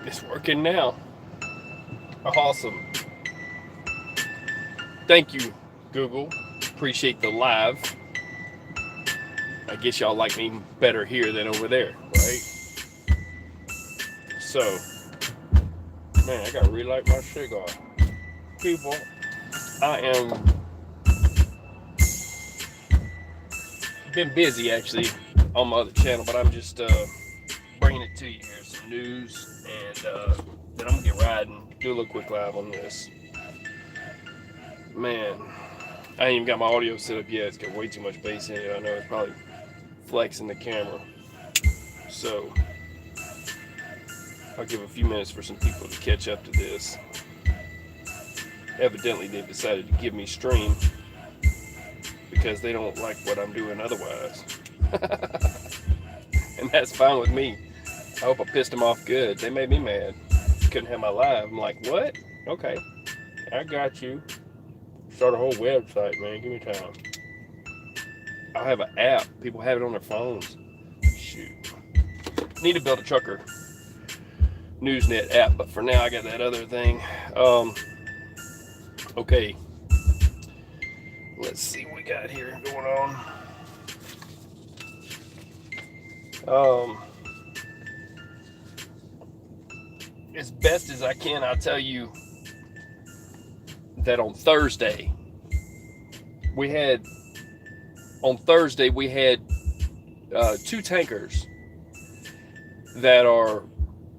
It's working now. Awesome. Thank you, Google. Appreciate the live. I guess y'all like me better here than over there, right? So, man, I gotta relight my cigar. People, I am been busy actually on my other channel, but I'm just bringing it to you here. Some news, and then I'm gonna get riding. Do a little quick live on this. Man, I ain't even got my audio set up yet. It's got way too much bass in it. I know it's probably flexing the camera. So I'll give a few minutes for some people to catch up to this. Evidently, they've decided to give me stream because they don't like what I'm doing otherwise. And that's fine with me. I hope I pissed them off good. They made me mad. Couldn't have my live. I'm like, what? Okay, I got you. Start a whole website, man. Give me time. I'll have an app. People have it on their phones. Shoot. Need to build a trucker Newsnet app, but for now I got that other thing. Okay. Let's see what we got here going on. As best as I can, I'll tell you that on Thursday we had two tankers that are,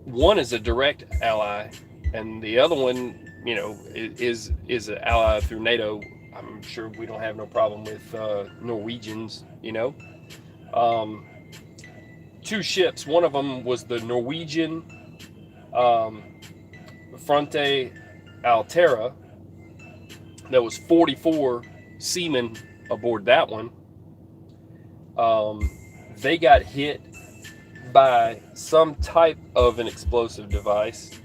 one is a direct ally and the other one, you know, is an ally through NATO. I'm sure we don't have no problem with Norwegians, you know. Two ships. One of them was the Norwegian Fronte Altera. There was 44 seamen aboard that one. They got hit by some type of an explosive device.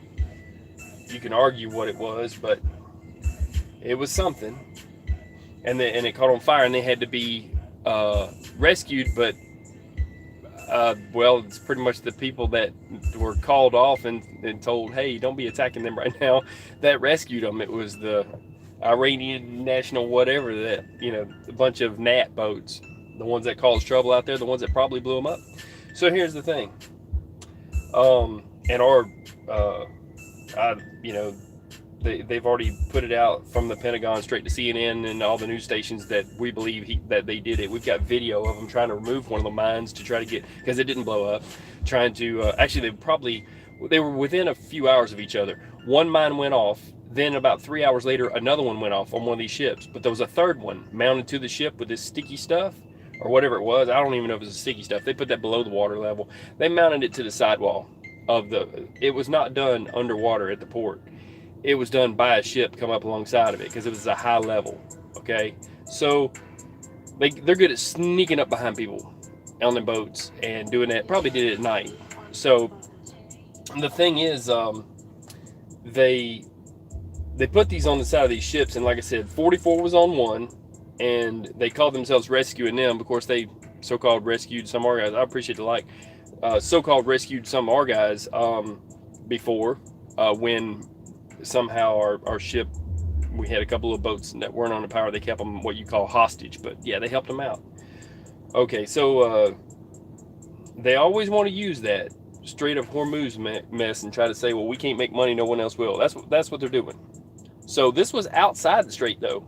You can argue what it was, but it was something. And it caught on fire, and they had to be rescued. But well, it's pretty much the people that were called off and told, "Hey, don't be attacking them right now," that rescued them. It was the Iranian national whatever, that, you know, a bunch of Gnat boats, the ones that caused trouble out there, the ones that probably blew them up. So here's the thing. And our, you know, they've already put it out from the Pentagon straight to CNN and all the news stations that we believe that they did it. We've got video of them trying to remove one of the mines to try to get, because it didn't blow up, trying to, actually they were within a few hours of each other. One mine went off, then about 3 hours later, another one went off on one of these ships. But there was a third one mounted to the ship with this sticky stuff, or whatever it was. I don't even know if it was sticky stuff. They put that below the water level. They mounted it to the sidewall of it was not done underwater at the port. It was done by a ship come up alongside of it, because it was a high level. Okay, so they're good at sneaking up behind people on their boats and doing that. Probably did it at night. So the thing is, they put these on the side of these ships, and like I said, 44 was on one, and they called themselves rescuing them. Of course, they so-called rescued some of our guys. I appreciate the so-called rescued some of our guys before, when somehow our ship, we had a couple of boats that weren't on the power. They kept them what you call hostage, but yeah, they helped them out. Okay, so they always want to use that Strait of Hormuz mess and try to say, well, we can't make money, no one else will. That's what they're doing. So this was outside the strait, though,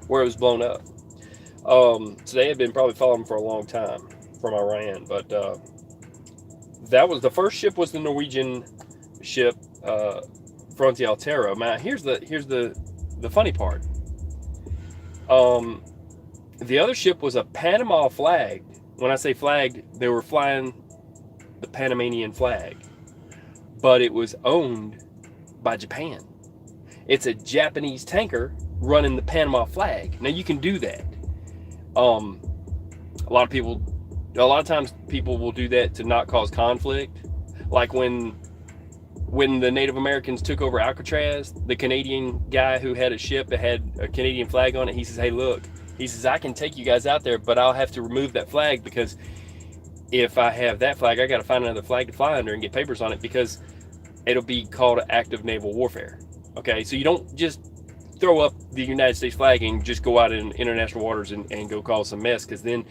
where it was blown up. So they had been probably following them for a long time from Iran. But that was the first ship, was the Norwegian ship Fronte Altera. Now here's the funny part. The other ship was a Panama flagged. When I say flagged, they were flying the Panamanian flag, but it was owned by Japan. It's a Japanese tanker running the Panama flag. Now you can do that. A lot of times people will do that to not cause conflict. Like when the Native Americans took over Alcatraz, the Canadian guy who had a ship that had a Canadian flag on it, he says, "Hey, look," he says, "I can take you guys out there, but I'll have to remove that flag, because if I have that flag, I got to find another flag to fly under and get papers on it, because it'll be called active naval warfare. Okay, so you don't just throw up the United States flag and just go out in international waters and go cause some mess, because then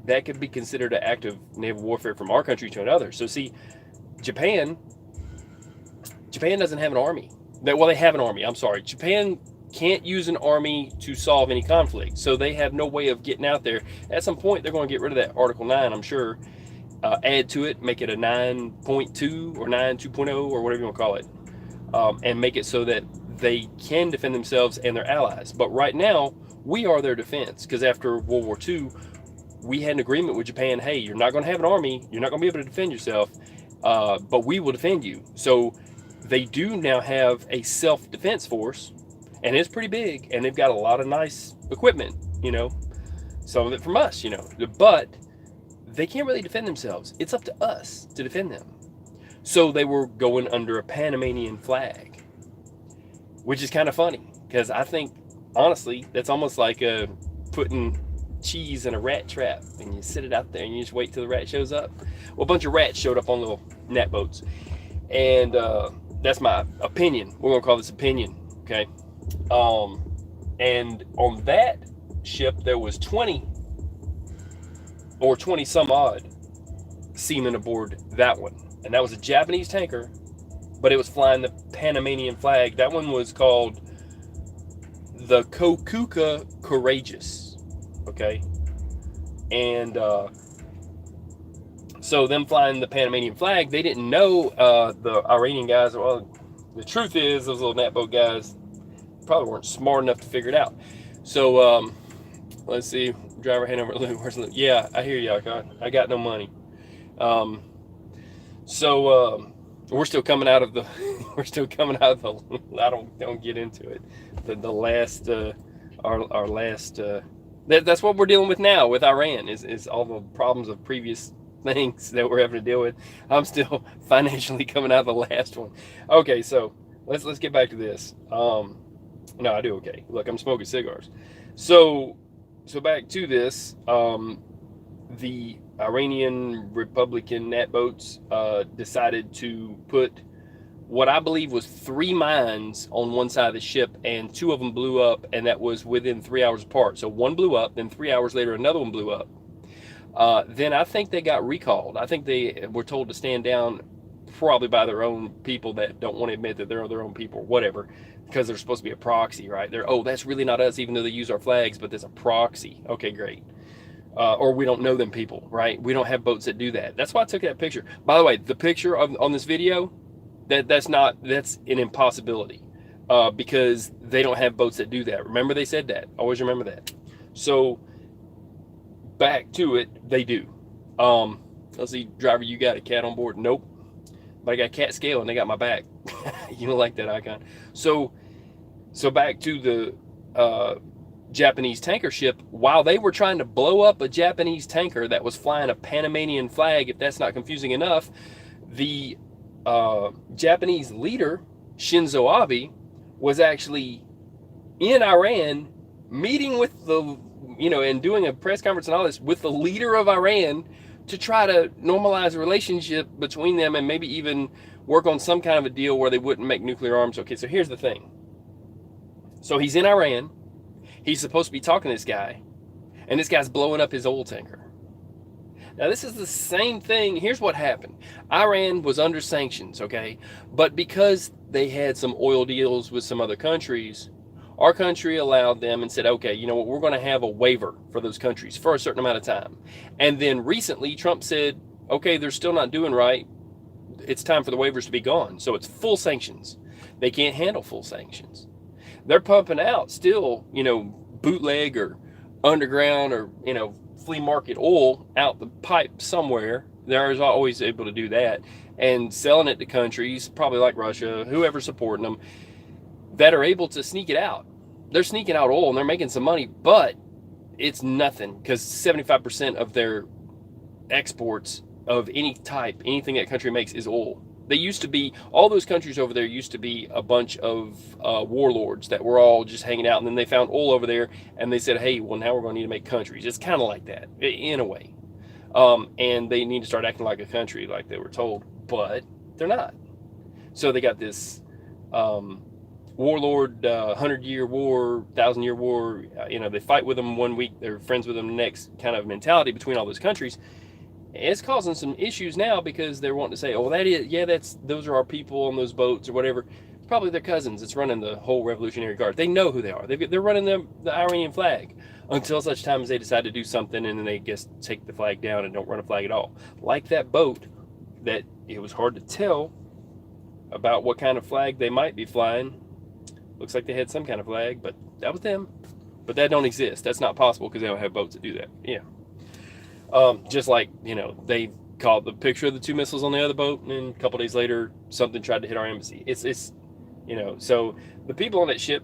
that could be considered an active naval warfare from our country to another. So see, Japan doesn't have an army. Well, they have an army. I'm sorry. Japan can't use an army to solve any conflict, so they have no way of getting out there. At some point, they're going to get rid of that Article 9, I'm sure, add to it, make it a 9.2 or 9 2.0 or whatever you want to call it, and make it so that they can defend themselves and their allies. But right now, we are their defense, because after World War II, we had an agreement with Japan. Hey, you're not going to have an army. You're not going to be able to defend yourself, but we will defend you. So they do now have a self-defense force, and it's pretty big, and they've got a lot of nice equipment, some of it from us, but they can't really defend themselves. It's up to us to defend them. So they were going under a Panamanian flag, which is kind of funny, because I think, honestly, that's almost like putting cheese in a rat trap, and you sit it out there and you just wait till the rat shows up. Well, a bunch of rats showed up on little gnat boats, and that's my opinion. We're gonna call this opinion, okay? And on that ship, there was 20 some odd seamen aboard that one, and that was a Japanese tanker, but it was flying the Panamanian flag. That one was called the Kokuka Courageous, okay? And so them flying the Panamanian flag, they didn't know, the Iranian guys. Well, the truth is, those little gnat boat guys probably weren't smart enough to figure it out. So let's see, driver hand over Lou. Where's Lou? Yeah, I hear you. I got no money. So we're still coming out of the I don't get into it. The last our last that's what we're dealing with now with Iran, is all the problems of previous things that we're having to deal with. I'm still financially coming out of the last one. Okay, so let's get back to this. No, I do okay. Look, I'm smoking cigars. So back to this. The Iranian Republican gnat boats decided to put what I believe was 3 mines on one side of the ship, and 2 of them blew up, and that was within 3 hours apart. So one blew up, then 3 hours later another one blew up. Then I think they got recalled. I think they were told to stand down, probably by their own people that don't want to admit that they're their own people, whatever, because they're supposed to be a proxy, right? That's really not us, even though they use our flags, but there's a proxy. Okay, great. Or we don't know them people, right? We don't have boats that do that. That's why I took that picture. By the way, the picture on this video, that's an impossibility, because they don't have boats that do that. Remember, they said that. Always remember that. So back to it, they do. Let's see, driver, you got a cat on board? Nope. But I got cat scale and they got my back. You don't like that icon. So back to the Japanese tanker ship. While they were trying to blow up a Japanese tanker that was flying a Panamanian flag, if that's not confusing enough, the Japanese leader, Shinzo Abe, was actually in Iran meeting with and doing a press conference and all this with the leader of Iran to try to normalize a relationship between them, and maybe even work on some kind of a deal where they wouldn't make nuclear arms. Okay, so here's the thing. So he's in Iran. He's supposed to be talking to this guy, and this guy's blowing up his oil tanker. Now, this is the same thing. Here's what happened. Iran was under sanctions, okay? But because they had some oil deals with some other countries, our country allowed them and said, okay, you know what, we're going to have a waiver for those countries for a certain amount of time. And then recently, Trump said, okay, they're still not doing right. It's time for the waivers to be gone. So it's full sanctions. They can't handle full sanctions. They're pumping out still, bootleg or underground or, flea market oil out the pipe somewhere. They're always able to do that, and selling it to countries, probably like Russia, whoever's supporting them, that are able to sneak it out. They're sneaking out oil and they're making some money, but it's nothing, because 75% of their exports of any type, anything that country makes, is oil. They used to be, all those countries over there used to be a bunch of warlords that were all just hanging out, and then they found oil over there, and they said, hey, well, now we're going to need to make countries. It's kind of like that, in a way. And they need to start acting like a country, like they were told, but they're not. So they got this warlord, 100-year war, 1,000-year war. They fight with them one week, they're friends with them the next, kind of mentality between all those countries. It's causing some issues now because they're wanting to say, oh, those are our people on those boats or whatever. It's probably their cousins that's running the whole Revolutionary Guard. They know who they are. They're running the Iranian flag until such time as they decide to do something, and then they just take the flag down and don't run a flag at all. Like that boat that it was hard to tell about what kind of flag they might be flying. Looks like they had some kind of flag, but that was them. But that don't exist. That's not possible because they don't have boats that do that. Yeah. Just like, they caught the picture of the 2 missiles on the other boat, and then a couple days later, something tried to hit our embassy. It's so the people on that ship,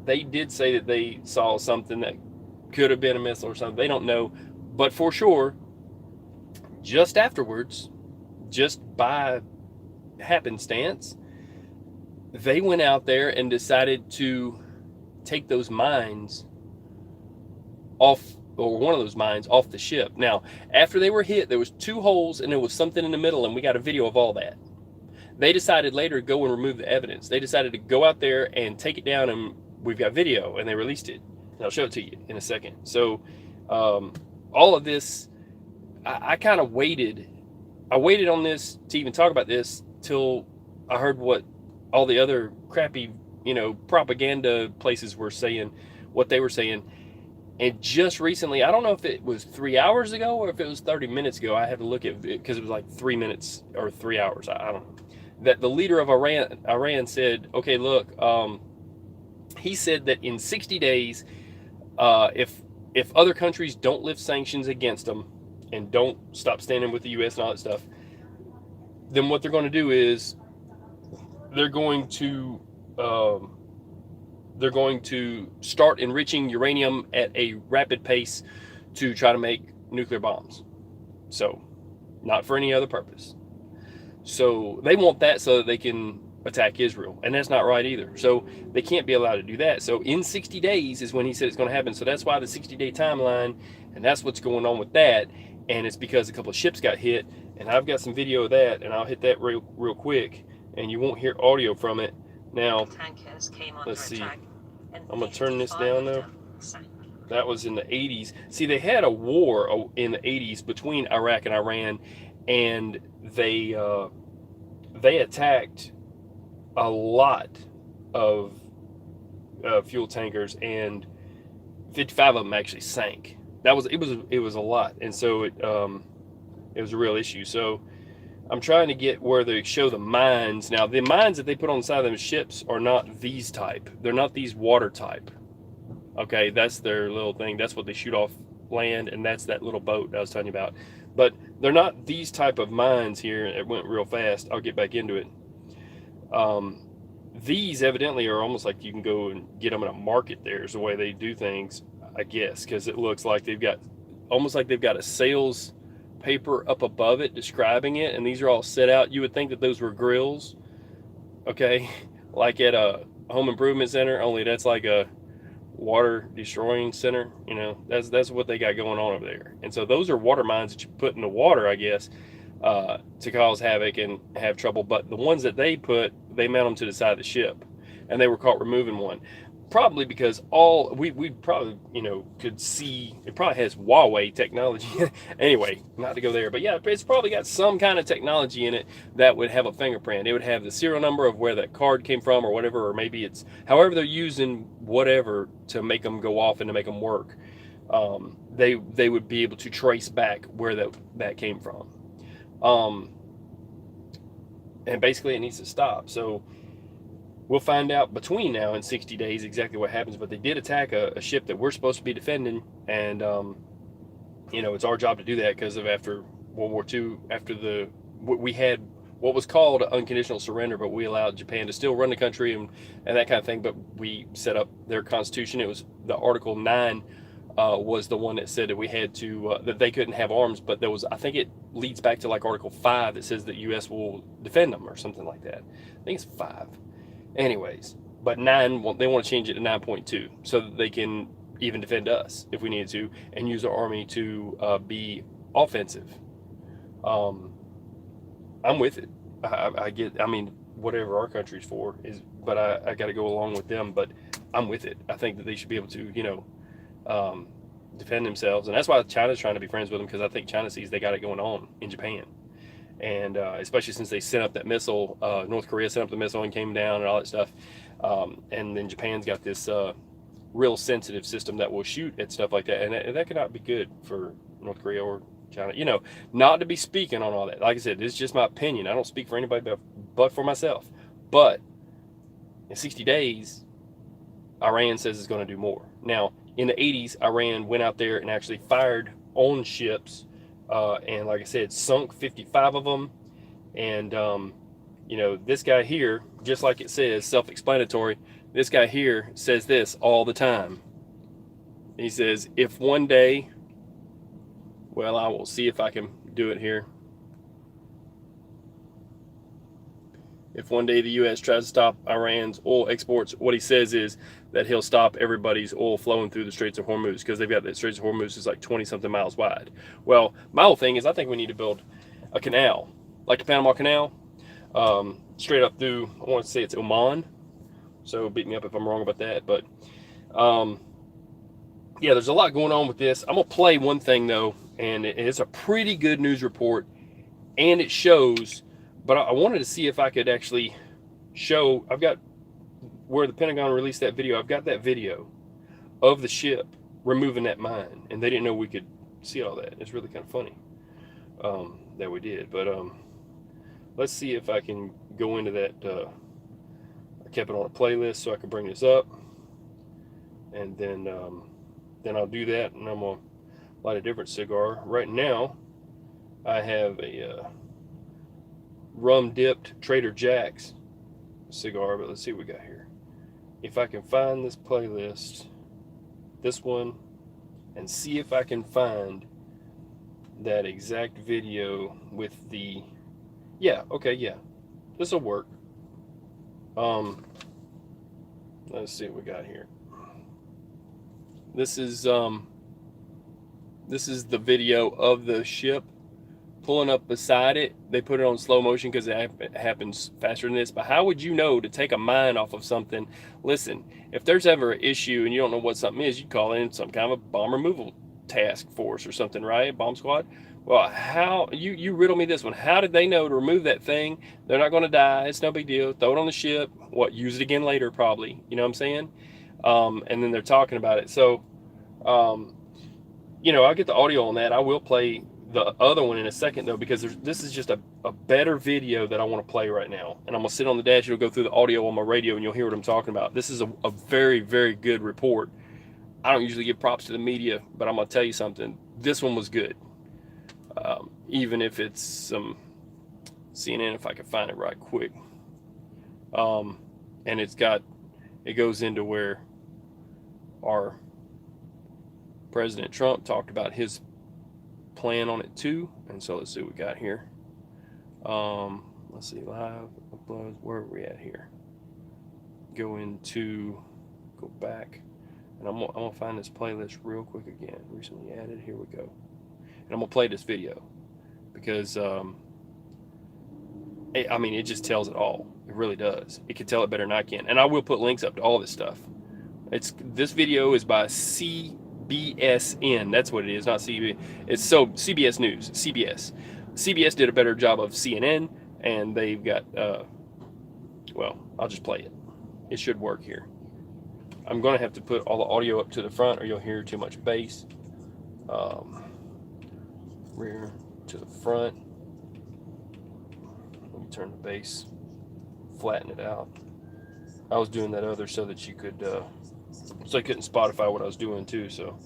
they did say that they saw something that could have been a missile or something. They don't know, but for sure, just afterwards, just by happenstance, they went out there and decided to take those mines off, or one of those mines off the ship. Now, after they were hit, there was 2 holes and there was something in the middle, and we got a video of all that. They decided later to go and remove the evidence. They decided to go out there and take it down, and we've got video, and they released it. And I'll show it to you in a second. So all of this, I kind of waited. I waited on this to even talk about this till I heard what all the other crappy, propaganda places were saying, what they were saying. And just recently, I don't know if it was 3 hours ago or if it was 30 minutes ago. I had to look at it because it was like 3 minutes or 3 hours. I don't know. That the leader of Iran said, okay, look, he said that in 60 days, if other countries don't lift sanctions against them and don't stop standing with the U.S. and all that stuff, then what they're going to do is they're going to start enriching uranium at a rapid pace to try to make nuclear bombs. So, not for any other purpose. So, they want that so that they can attack Israel. And that's not right either. So, they can't be allowed to do that. So, in 60 days is when he said it's going to happen. So, that's why the 60-day timeline, and that's what's going on with that. And it's because a couple of ships got hit. And I've got some video of that, and I'll hit that real quick. And you won't hear audio from it. Now, let's see. I'm going to turn this down now. That was in the 80s. See, they had a war in the 80s between Iraq and Iran, and they attacked a lot of fuel tankers, and 55 of them actually sank. It was a lot, and so it was a real issue. So I'm trying to get where they show the mines. Now, the mines that they put on the side of them ships are not these type. They're not these water type. Okay, that's their little thing. That's what they shoot off land, and that's that little boat I was telling you about. But they're not these type of mines here. It went real fast. I'll get back into it. These evidently are almost like you can go and get them in a market there is the way they do things, I guess, because it looks like they've got a sales paper up above it describing it, and these are all set out. You would think that those were grills, okay, like at a home improvement center, only that's like a water destroying center. That's what they got going on over there. And so those are water mines that you put in the water, I guess, to cause havoc and have trouble. But the ones that they mount them to the side of the ship, and they were caught removing one. Probably because we probably could see it probably has Huawei technology. Anyway, not to go there, but yeah, it's probably got some kind of technology in it that would have a fingerprint. It would have the serial number of where that card came from or whatever, or maybe it's however they're using whatever to make them go off and to make them work. They would be able to trace back where that came from. And basically it needs to stop. So we'll find out between now and 60 days exactly what happens, but they did attack a ship that we're supposed to be defending, and it's our job to do that because of after World War II, we had what was called an unconditional surrender, but we allowed Japan to still run the country and that kind of thing, but we set up their constitution. It was the Article 9 was the one that said that we had to, that they couldn't have arms, but there was, I think it leads back to like Article 5 that says that U.S. will defend them or something like that. I think it's 5. Anyways, but 9, they want to change it to 9.2 so that they can even defend us if we needed to and use our army to be offensive. I'm with it. I get. I mean, whatever our country's for is, but I got to go along with them. But I'm with it. I think that they should be able to, um, defend themselves, and that's why China's trying to be friends with them, because I think China sees they got it going on in Japan, and especially since they sent up that missile. North Korea sent up the missile and came down and all that stuff, and then Japan's got this real sensitive system that will shoot at stuff like that, and that could not be good for North Korea or China. Not to be speaking on all that. Like I said, this is just my opinion. I don't speak for anybody but for myself. But in 60 days, Iran says it's going to do more. Now, in the 80s, Iran went out there and actually fired on ships, and like I said, sunk 55 of them. And this guy here, just like it says, self-explanatory. This guy here says this all the time. He says, if one day, well, I will see if I can do it here. If one day the U.S. tries to stop Iran's oil exports, what he says is that he'll stop everybody's oil flowing through the Straits of Hormuz, because they've got the Straits of Hormuz is like 20-something miles wide. Well, my whole thing is I think we need to build a canal, like the Panama Canal, straight up through, I want to say it's Oman. So beat me up if I'm wrong about that. But, yeah, there's a lot going on with this. I'm going to play one thing, though, and it's a pretty good news report, and it shows, but I wanted to see if I could actually show, I've got where the Pentagon released that video. I've got that video of the ship removing that mine, and they didn't know we could see all that. It's really kind of funny that we did. But let's see if I can go into that. I kept it on a playlist so I can bring this up, and then I'll do that, and I'm gonna light a different cigar. Right now, I have a rum dipped Trader Jack's cigar, but let's see what we got here. If I can find this playlist, this one, and see if I can find that exact video with the, yeah, okay, yeah, this will work. Let's see what we got here. This is the video of the ship pulling up beside it. They put it on slow motion because it happens faster than this. But how would you know to take a mine off of something? Listen, if there's ever an issue and you don't know what something is, you call in some kind of a bomb removal task force or something, right? Bomb squad. Well, how you riddle me this one? How did they know to remove that thing? They're not going to die. It's no big deal. Throw it on the ship. What? Use it again later, probably. You know what I'm saying? And then they're talking about it. So, I'll get the audio on that. I will play the other one in a second, though, because this is just a better video that I want to play right now. And I'm going to sit on the dash. It'll go through the audio on my radio, and you'll hear what I'm talking about. This is a very, very good report. I don't usually give props to the media, but I'm going to tell you something. This one was good. Even if it's some CNN, if I can find it right quick. And it goes into where our President Trump talked about his plan on it too. And so let's see what we got here. Let's see, live uploads. Where are we at here? Go back, and I'm gonna find this playlist real quick again. Recently added. Here we go. And I'm gonna play this video because it just tells it all. It really does. It can tell it better than I can. And I will put links up to all this stuff. This video is by CBSN. That's what it is, not CB. It's CBS News. CBS did a better job of CNN, and they've got. Well, I'll just play it. It should work here. I'm gonna have to put all the audio up to the front, or you'll hear too much bass. Rear to the front. Let me turn the bass, flatten it out. I was doing that other so that you could, so I couldn't Spotify what I was doing too. So,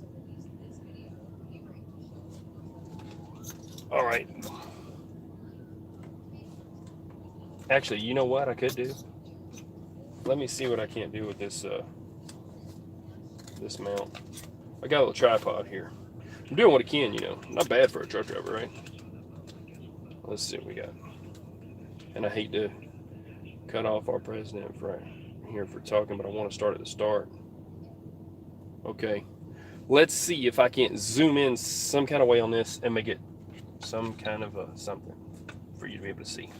all right. Actually, you know what I could do? Let me see what I can't do with this this mount. I got a little tripod here. I'm doing what I can, Not bad for a truck driver, right? Let's see what we got. And I hate to cut off our president for talking, but I want to start at the start. Okay. Let's see if I can't zoom in some kind of way on this and make it some kind of something for you to be able to see.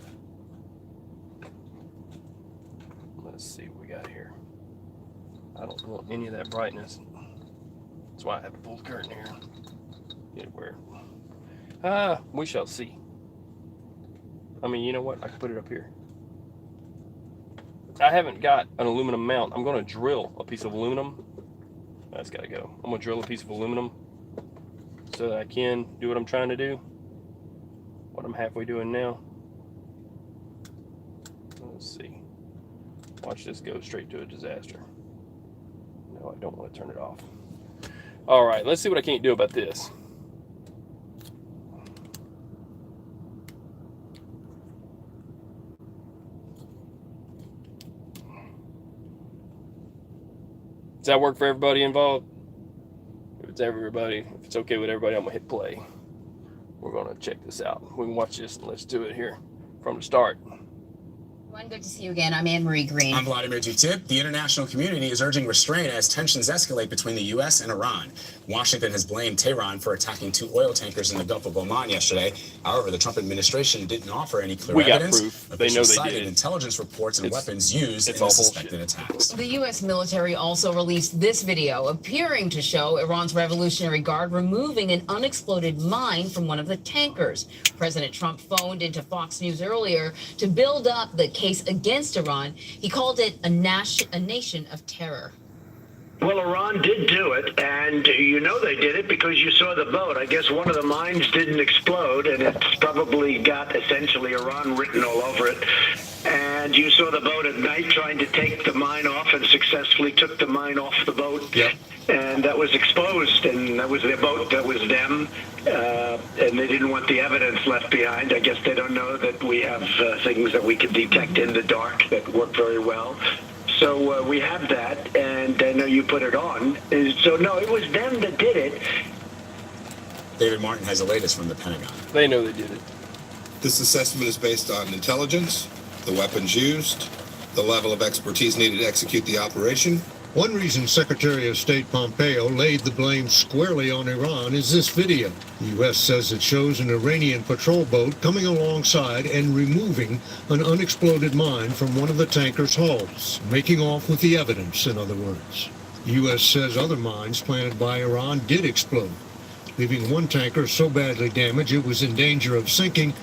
Let's see what we got here. I don't want any of that brightness. That's why I have to pull the curtain here. Get it where. We shall see. I mean, you know what? I can put it up here. I haven't got an aluminum mount. I'm going to drill a piece of aluminum. That's got to go. I'm going to drill a piece of aluminum so that I can do what I'm trying to do. What I'm halfway doing now. Let's see. Watch this go straight to a disaster. No, I don't want to turn it off. All right, let's see what I can't do about this. Does that work for everybody involved? If it's okay with everybody, I'm gonna hit play. We're gonna check this out. We can watch this and let's do it here from the start. Good to see you again. I'm Anne-Marie Green. I'm Vladimir Dutip. The international community is urging restraint as tensions escalate between the U.S. and Iran. Washington has blamed Tehran for attacking 2 oil tankers in the Gulf of Oman yesterday. However, the Trump administration didn't offer any clear evidence. Proof. They know they did it. Intelligence reports and weapons used in the suspected attacks. The U.S. military also released this video appearing to show Iran's Revolutionary Guard removing an unexploded mine from one of the tankers. President Trump phoned into Fox News earlier to build up the case against Iran. He called it a nation of terror. Well, Iran did do it, and you know they did it because you saw the boat. I guess one of the mines didn't explode, and it's probably got essentially Iran written all over it. And you saw the boat at night trying to take the mine off and successfully took the mine off the boat. Yep. And that was exposed, and that was their boat, that was them. And they didn't want the evidence left behind. I guess they don't know that we have things that we can detect in the dark that work very well. So we have that, and I know you put it on. So, no, it was them that did it. David Martin has the latest from the Pentagon. They know they did it. This assessment is based on intelligence, the weapons used, the level of expertise needed to execute the operation. One reason Secretary of State Pompeo laid the blame squarely on Iran is this video. The U.S. says it shows an Iranian patrol boat coming alongside and removing an unexploded mine from one of the tanker's hulls, making off with the evidence, in other words. The U.S. says other mines planted by Iran did explode, leaving one tanker so badly damaged it was in danger of sinking,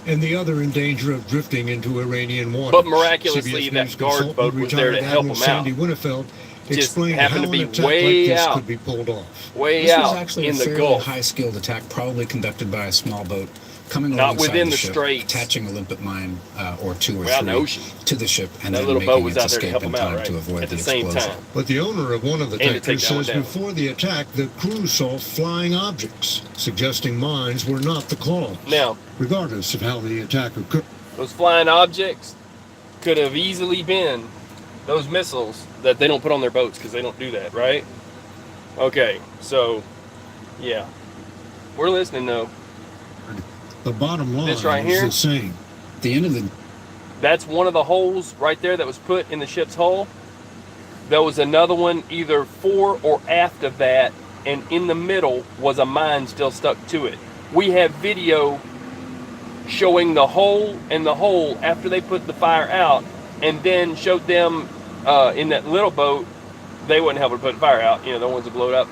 and the other in danger of drifting into Iranian waters. But miraculously, that guard boat was there to help them out. Winterfeld just explained happened how to be an attack way like this out, could be pulled off. way This out was actually in a the fairly Gulf. high-skilled attack, probably conducted by a small boat coming Not alongside within the the ship, straits. attaching a limpet mine or 2 or We're out in the 3 ocean. to the ship, and That then little making boat was its out there to escape help in them out, time right? to avoid At the the same explosion. time. But the owner of one of the And to take tankers that one says down. before the attack, the crew saw flying objects, suggesting mines were not the cause. Now, Regardless of how the attack occurred, those flying objects could have easily been those missiles that they don't put on their boats because they don't do that, right? Okay, so, yeah. We're listening, though. the bottom line This right is here? the same. At the end of the That's one of the holes right there that was put in the ship's hull. There was another one either fore or aft of that, and in the middle was a mine still stuck to it. We have video showing the hole and the hole after they put the fire out, and then showed them in that little boat. They wouldn't help to put the fire out, the ones that blew it up.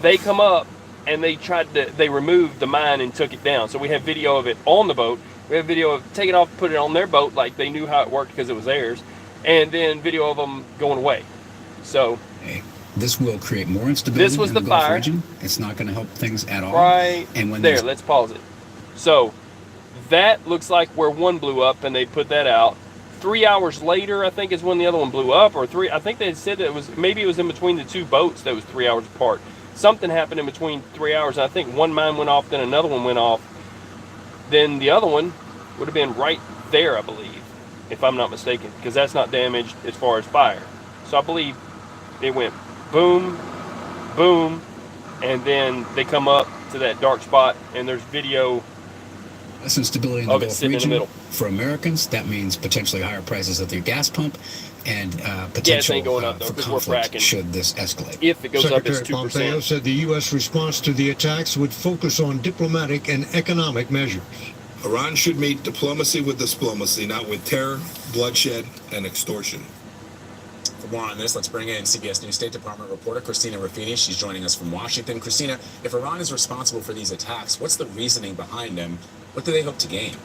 They come up and they removed the mine and took it down. So we have video of it on the boat. We have video of taking off, put it on their boat like they knew how it worked because it was theirs, and then video of them going away. So this will create more instability this was in the the Gulf fire. region. It's not going to help things at all. Right and when there, let's pause it. So that looks like where one blew up, and they put that out. 3 hours later, I think, is when the other one blew up, I think they said it was in between the 2 boats that was 3 hours apart. Something happened in between 3 hours, and I think one mine went off, then another one went off. Then the other one would have been right there, I believe, if I'm not mistaken, because that's not damaged as far as fire. So I believe it went boom, boom, and then they come up to that dark spot, and there's video Less instability in the of it Gulf sitting in the region. middle. For Americans, that means potentially higher prices at their gas pump and potential ain't going up, though, for 'cause we're conflict fracking. should this escalate. If it goes Secretary up, it's 2%. Pompeo said the U.S. response to the attacks would focus on diplomatic and economic measures. Iran should meet diplomacy with diplomacy, not with terror, bloodshed, and extortion. For more on this, let's bring in CBS News State Department reporter Christina Ruffini. She's joining us from Washington. Christina, if Iran is responsible for these attacks, what's the reasoning behind them? What do they hope to gain?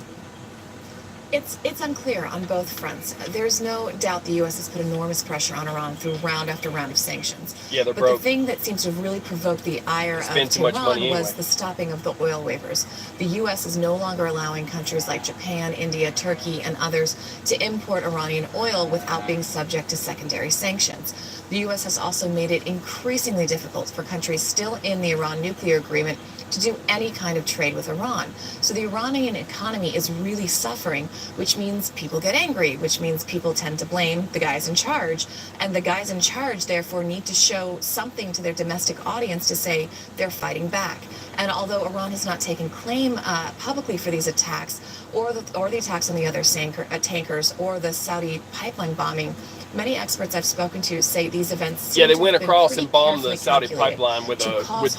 It's unclear on both fronts. There's no doubt the U.S. has put enormous pressure on Iran through round after round of sanctions. Yeah, they're but broke. the thing that seems to have really provoked the ire of Spend too much Tehran money was anyway. the stopping of the oil waivers. The U.S. is no longer allowing countries like Japan, India, Turkey, and others to import Iranian oil without being subject to secondary sanctions. The U.S. has also made it increasingly difficult for countries still in the Iran nuclear agreement to do any kind of trade with Iran. So the Iranian economy is really suffering, which means people get angry, which means people tend to blame the guys in charge. And the guys in charge, therefore, need to show something to their domestic audience to say they're fighting back. And although Iran has not taken claim publicly for these attacks, or the attacks on the other tankers, or the Saudi pipeline bombing, many experts I've spoken to say these events. Yeah, they went across and bombed the Saudi pipeline with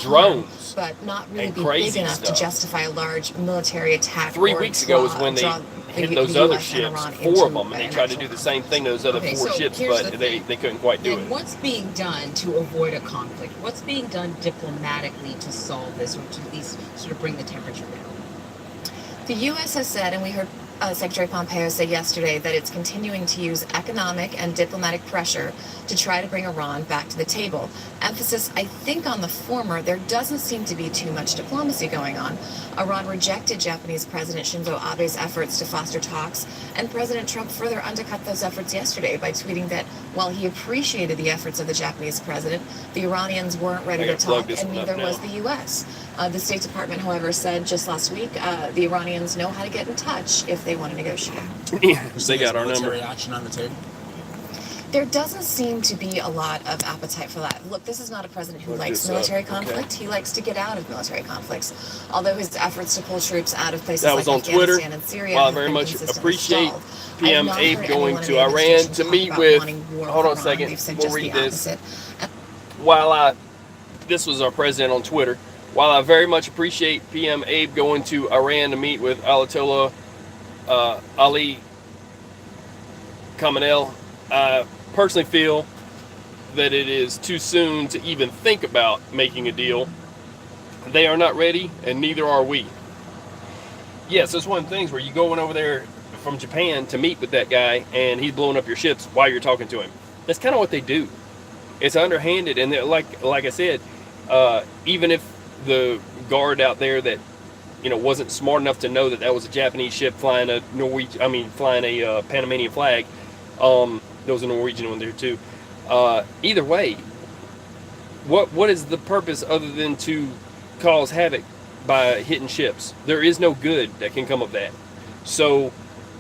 drones, but not really and be crazy big enough stuff. to justify a large military attack. 3 or weeks ago was draw- when they draw hit the those US other and ships, Iran 4 of into them, and they an tried to actual do the same thing to those other Okay, 4 so ships, here's but the they thing. couldn't quite do And it. what's being done to avoid a conflict? What's being done diplomatically to solve this, or to at least sort of bring the temperature down? The U.S. has said, and we heard Secretary Pompeo say yesterday, that it's continuing to use economic and diplomatic pressure to try to bring Iran back to the table. Emphasis, I think, on the former. There doesn't seem to be too much diplomacy going on. Iran rejected Japanese President Shinzo Abe's efforts to foster talks, and President Trump further undercut those efforts yesterday by tweeting that while he appreciated the efforts of the Japanese president, the Iranians weren't ready I to gotta plug talk, this and one up neither was now. the U.S. The State Department, however, said just last week the Iranians know how to get in touch if they want to negotiate. They got our military number. action on the table. There doesn't seem to be a lot of appetite for that. Look, this is not a president who Look likes this up, military okay. conflict. He likes to get out of military conflicts. Although his efforts to pull troops out of places That was like on Twitter. Afghanistan and Syria While I have very been much consistently appreciate stalled. I have PM not Abe heard going anyone in to the Iran administration to talk meet about with. wanting war Hold on with a Iran. second. They've said We'll just read the this. opposite. While this was our president on Twitter. While I very much appreciate PM Abe going to Iran to meet with Ayatollah Ali Khamenei, I personally feel that it is too soon to even think about making a deal. They are not ready, and neither are we. Yes, it's one of the things where you going over there from Japan to meet with that guy, and he's blowing up your ships while you're talking to him. That's kind of what they do. It's underhanded, and like I said, even if the guard out there that wasn't smart enough to know that that was a Japanese ship flying a Panamanian flag, there was a Norwegian one there too. Either way, what is the purpose other than to cause havoc by hitting ships? There is no good that can come of that. So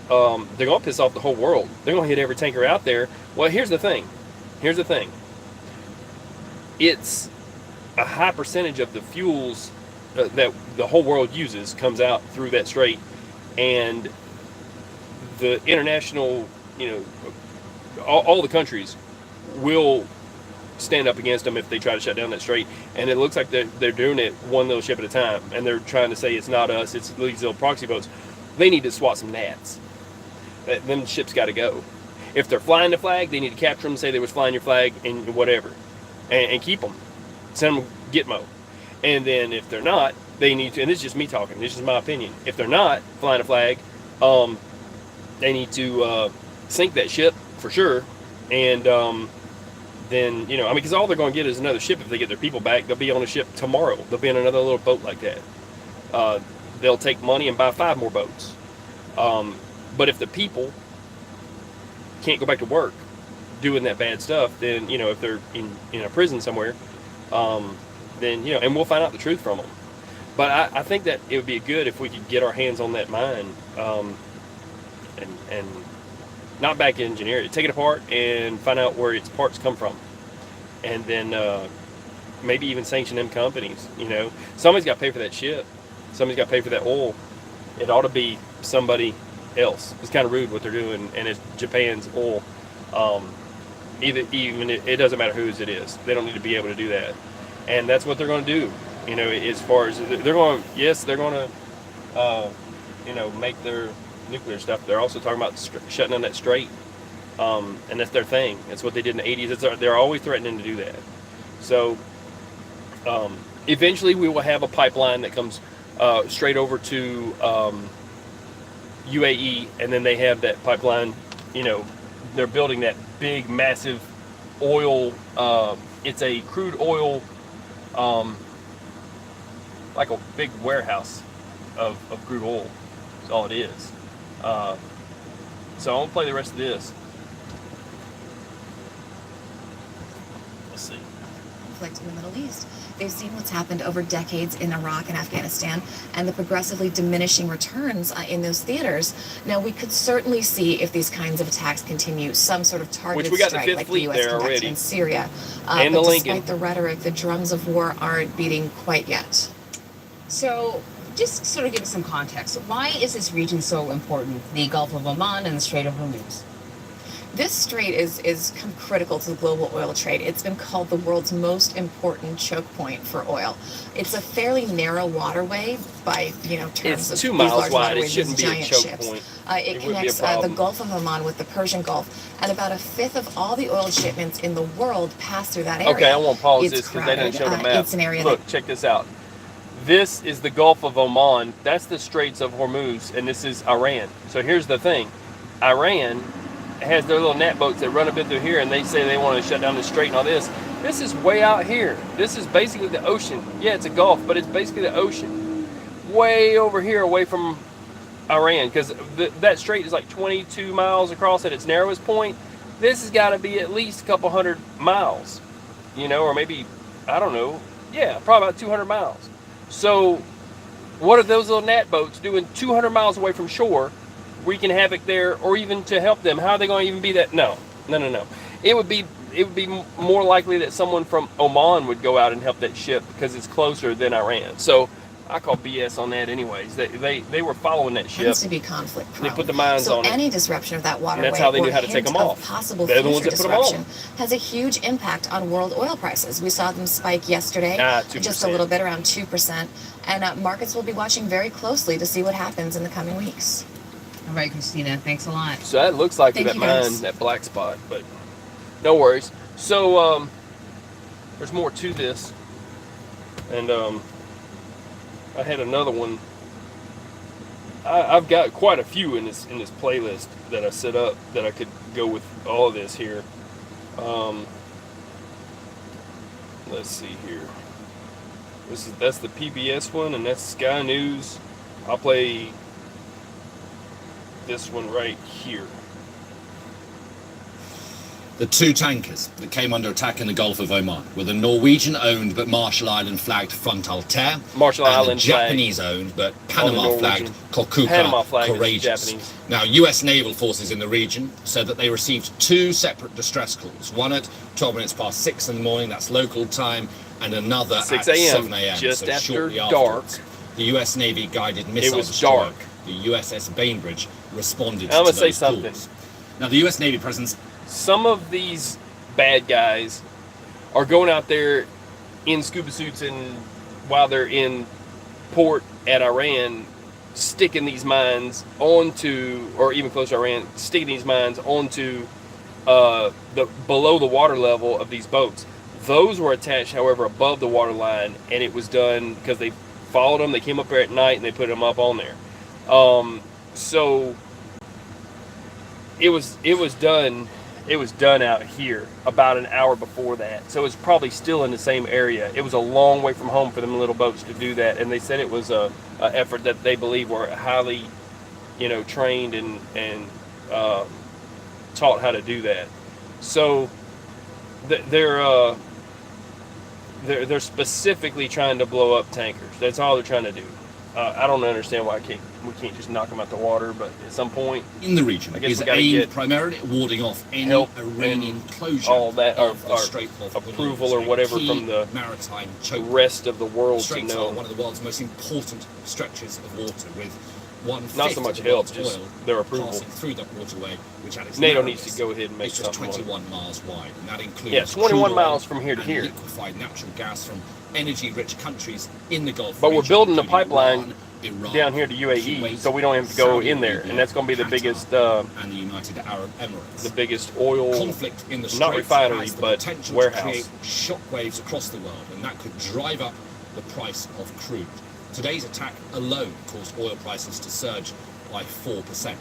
they're gonna piss off the whole world. They're gonna hit every tanker out there. Well, here's the thing. It's a high percentage of the fuels that the whole world uses comes out through that strait, and the international, all the countries will stand up against them if they try to shut down that strait. And it looks like they're doing it one little ship at a time, and they're trying to say it's not us, it's these little proxy boats. They need to swat some gnats. Them ships got to go. If they're flying the flag, they need to capture them, say they was flying your flag, and whatever, and keep them. Send them Gitmo. And then if they're not, they need to, and this is just me talking, this is my opinion, if they're not flying a flag, they need to sink that ship for sure. And then, because all they're going to get is another ship. If they get their people back, they'll be on a ship tomorrow. They'll be in another little boat like that. They'll take money and buy 5 more boats. But if the people can't go back to work doing that bad stuff, then, if they're in a prison somewhere, then, and we'll find out the truth from them. But I think that it would be good if we could get our hands on that mine and not back engineer it, take it apart and find out where its parts come from. And then maybe even sanction them companies. Somebody's got to pay for that ship. Somebody's got to pay for that oil. It ought to be somebody else. It's kind of rude what they're doing, and it's Japan's oil. Even it doesn't matter whose it is. They don't need to be able to do that. And that's what they're going to do. As far as they're going, they're going to, make their nuclear stuff. They're also talking about shutting down that strait. and that's their thing. That's what they did in the 80s. They're always threatening to do that. So eventually we will have a pipeline that comes straight over to UAE, and then they have that pipeline, you know, they're building that big, massive oil, it's a crude oil, like a big warehouse of crude oil. That's all it is. So I'll play the rest of this. Let's see. Conflict in the Middle East. They've seen what's happened over decades in Iraq and Afghanistan and the progressively diminishing returns in those theaters. Now, we could certainly see, if these kinds of attacks continue, some sort of targeted strike like the U.S. conducted in Syria. And but the despite Lincoln. the rhetoric, the drums of war aren't beating quite yet. So, just sort of give us some context. Why is this region so important? The Gulf of Oman and the Strait of Hormuz. This strait is kind of critical to the global oil trade. It's been called the world's most important choke point for oil. It's a fairly narrow waterway by terms It's of 2 these miles large wide. It waterways, shouldn't these be a giant choke ships. point. It It wouldn't be a connects the problem. Gulf of Oman with the Persian Gulf, and about a fifth of all the oil shipments in the world pass through that area. Okay, I want to pause It's this because they didn't show the crowded. map. It's an area Look, check this out. This is the Gulf of Oman. That's the Straits of Hormuz, and this is Iran. So here's the thing. Iran has their little gnat boats that run up in through here, and they say they want to shut down the strait and all this. This is way out here. This is basically the ocean. Yeah, it's a gulf, but it's basically the ocean. Way over here away from Iran, because that strait is like 22 miles across at its narrowest point. This has got to be at least a couple hundred miles, or maybe, I don't know. Yeah, probably about 200 miles. So what are those little gnat boats doing 200 miles away from shore, wreaking havoc there, or even to help them? How are they going to even be that? No. It would be more likely that someone from Oman would go out and help that ship because it's closer than Iran. So I call BS on that anyways. They were following that ship. Tends to be conflict prone. They put the mines so on it. any disruption of that waterway that's how they or knew how to take hint them of off. possible They're the ones future that put them on. disruption has a huge impact on world oil prices. We saw them spike yesterday, 2%. just a little bit, around 2%. And markets will be watching very closely to see what happens in the coming weeks. All right, Christina, thanks a lot. So that looks like Thank that you, mine, guys. that black spot, but no worries. So there's more to this, and I had another one. I've got quite a few in this playlist that I set up that I could go with all of this here. Let's see here. That's the PBS one, and that's Sky News. I'll play this one right here. The two tankers that came under attack in the Gulf of Oman were the Norwegian-owned but Marshall Island-flagged Frontaltaire, Marshall and Island the flag. Japanese-owned but On the Panama-flagged Norwegian. Panama Kokuka flag is Courageous. Japanese. Now, U.S. naval forces in the region said that they received two separate distress calls, one at 12 minutes past 6 in the morning, that's local time, and another 6 at a.m., 7 a.m., just so after shortly dark. afterwards. The U.S. Navy guided missile was destroyer, dark. the USS Bainbridge, responded I'm to gonna say those something. calls. Now, the U.S. Navy presence Some of these bad guys are going out there in scuba suits, and while they're in port at Iran, sticking these mines onto, or even close to Iran, sticking these mines onto the below the water level of these boats. Those were attached, however, above the water line, and it was done because they followed them. They came up there at night and they put them up on there. So it was done. It was done out here about an hour before that. So it's probably still in the same area. It was a long way from home for them little boats to do that. And they said it was a effort that they believe were highly, trained and taught how to do that. So they're specifically trying to blow up tankers. That's all they're trying to do. I don't understand why we can't just knock them out the water, but at some point in the region I guess is we gotta aimed get primarily at warding off any help Iranian and closure all that, of the or Strait of approval Hormuz, or a whatever key from the maritime choke. rest of the world to Straits know. are one of the world's most important stretches of water, with one-fifth Not so much of the help, world's just oil their approval. passing through that waterway, which at its NATO narrowest needs to go ahead and make is just something on it. 21 miles wide, and that includes Yeah, 21 crude miles oil from here to and here. liquefied natural gas from energy-rich countries in the Gulf But we're region, building a including pipeline Iran, Iran, down here to UAE, Kuwait, so we don't have to go Saudi in there, Arabia, and that's going to be the Qatar, biggest, and the United Arab Emirates. the biggest oil, Conflict in the Straits not refinery, has the but potential warehouse. to create shockwaves across the world, and that could drive up the price of crude. Today's attack alone caused oil prices to surge by 4%.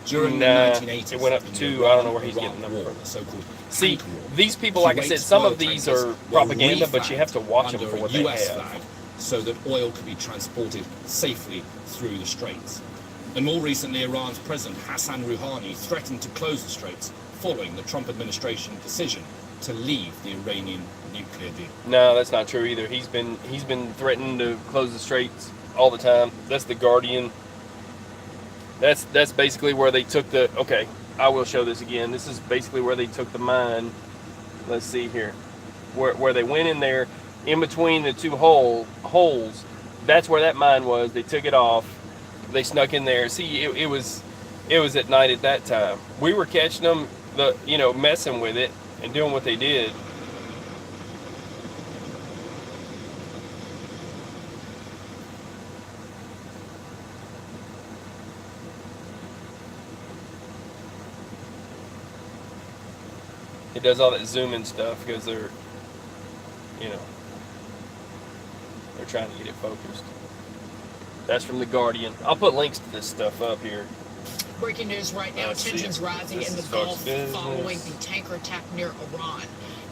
During the 1980s, it went up in to, the I don't know where he's Iran getting them war, from. the so-called See, tanker war, these people, like I said, Kuwait's some oil of these tankers are were propaganda, but you have to watch them reflagged for what under they a US have. flag so that oil could be transported safely through the Straits. And more recently, Iran's President Hassan Rouhani threatened to close the Straits following the Trump administration decision to leave the Iranian nuclear deal. No, that's not true either. He's been threatening to close the Straits all the time. That's the Guardian. That's basically where they took the. Okay, I will show this again. This is basically where they took the mine. Let's see here, where they went in there, in between the two holes. That's where that mine was. They took it off. They snuck in there. See, it was at night at that time. We were catching them, messing with it and doing what they did. It does all that zoom in stuff because they're trying to get it focused. That's from the Guardian. I'll put links to this stuff up here. Breaking news right now, tensions rising in the Gulf following the tanker attack near Iran.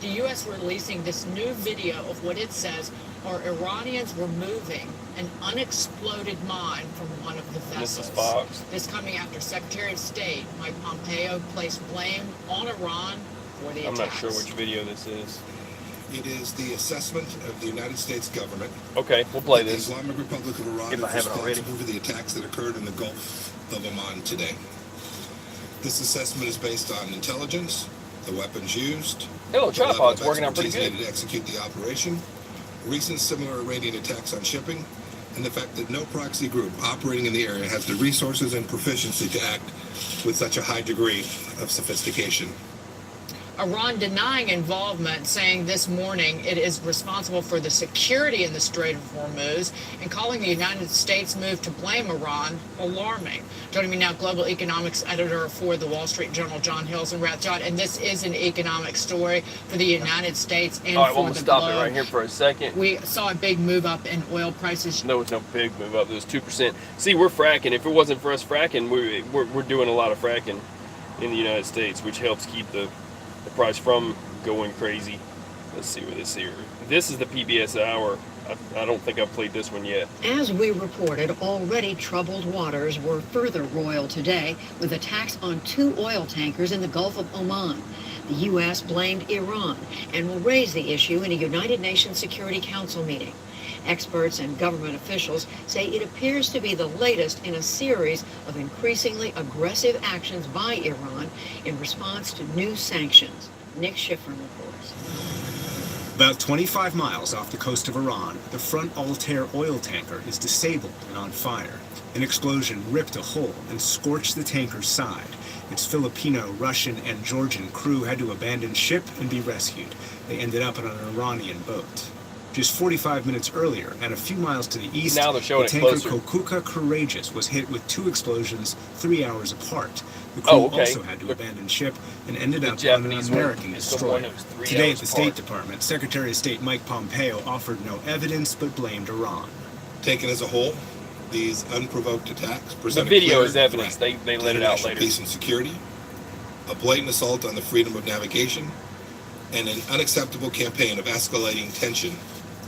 The U.S. releasing this new video of what it says are Iranians removing an unexploded mine from one of the vessels. This is Fox. This coming after Secretary of State Mike Pompeo placed blame on Iran for the attacks. I'm not sure which video this is. It is the assessment of the United States government. Okay, we'll play that this. The Islamic Republic of Iran If I is haven't already. responsible for the attacks that occurred in the Gulf of Oman today. This assessment is based on intelligence, the weapons used, Hello, the level tripod's of working out pretty expertise good. needed to execute the operation, recent similar Iranian attacks on shipping, and the fact that no proxy group operating in the area has the resources and proficiency to act with such a high degree of sophistication. Iran denying involvement, saying this morning it is responsible for the security in the Strait of Hormuz, and calling the United States' move to blame Iran alarming. Joining me now, global economics editor for the Wall Street Journal, John Hilsenrath. John, and this is an economic story for the United States and All right, for we'll the stop globe. it right here for a second. We saw a big move up in oil prices. No, it's no big move up. It was 2%. See, we're fracking. If it wasn't for us fracking, we're doing a lot of fracking in the United States, which helps keep the price from going crazy. Let's see what this here. This is the PBS hour. I don't think I've played this one yet. As we reported, already troubled waters were further roiled today with attacks on 2 oil tankers in the Gulf of Oman. The U.S. blamed Iran and will raise the issue in a United Nations Security Council meeting. Experts and government officials say it appears to be the latest in a series of increasingly aggressive actions by Iran in response to new sanctions. Nick Schifrin reports. About 25 miles off the coast of Iran, the front Altair oil tanker is disabled and on fire. An explosion ripped a hole and scorched the tanker's side. Its Filipino, Russian, and Georgian crew had to abandon ship and be rescued. They ended up on an Iranian boat. Just 45 minutes earlier, and a few miles to the east, Now they're showing the tanker it closer. Kokuka Courageous was hit with 2 explosions 3 hours apart. The crew okay. also had to abandon ship and ended The up on an Japanese one American is the one destroyer. that was 3 Today hours at the State apart. Department, Secretary of State Mike Pompeo offered no evidence but blamed Iran. Taken as a whole, these unprovoked attacks The present a video clear is evidence. threat They to let it out international later. peace and security, a blatant assault on the freedom of navigation, and an unacceptable campaign of escalating tension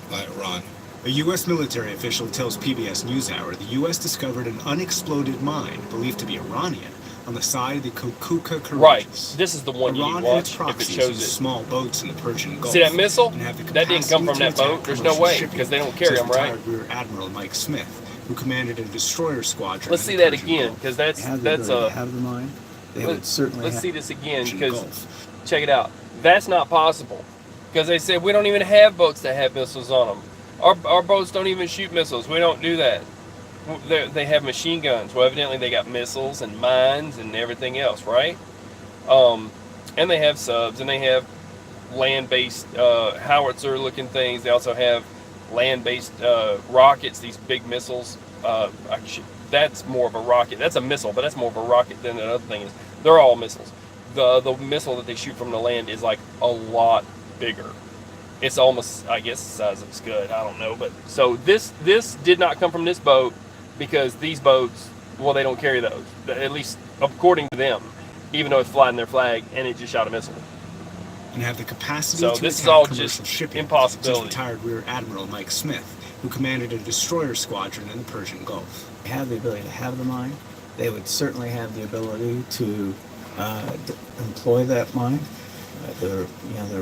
by Iran. A U.S. military official tells PBS Newshour the U.S. discovered an unexploded mine believed to be Iranian on the side of the Kokuka Courageous. Right. This is the one you Iran need to and its watch if it proxies shows use it. small boats in the Persian Gulf. See that missile? and have the That didn't come from capacity that to attack boat. There's no commercial way, shipping, because they don't carry says them, right? retired Rear Admiral Mike Smith, who commanded a destroyer squadron. Let's in see the that Persian again, Gulf. because that's have the mine. They would certainly let's have. see this again, Persian because Gulf. check it out. That's not possible, because they said we don't even have boats that have missiles on them. Our boats don't even shoot missiles. We don't do that. They have machine guns. Well, evidently they got missiles and mines and everything else, right? And they have subs, and they have land-based howitzer-looking things. They also have land-based rockets, these big missiles. That's more of a rocket. That's a missile, but that's more of a rocket than the other thing is. They're all missiles. The missile that they shoot from the land is like a lot bigger. It's almost, I guess, the size of a Scud. I don't know, but so this did not come from this boat because these boats, well, they don't carry those, at least according to them, even though it's flying their flag and it just shot a missile. And have the capacity So to this is attack all commercial just shipping, impossibility. says retired Rear Admiral Mike Smith, who commanded a destroyer squadron in the Persian Gulf. They have the ability to have the mine. They would certainly have the ability to employ that mine. Their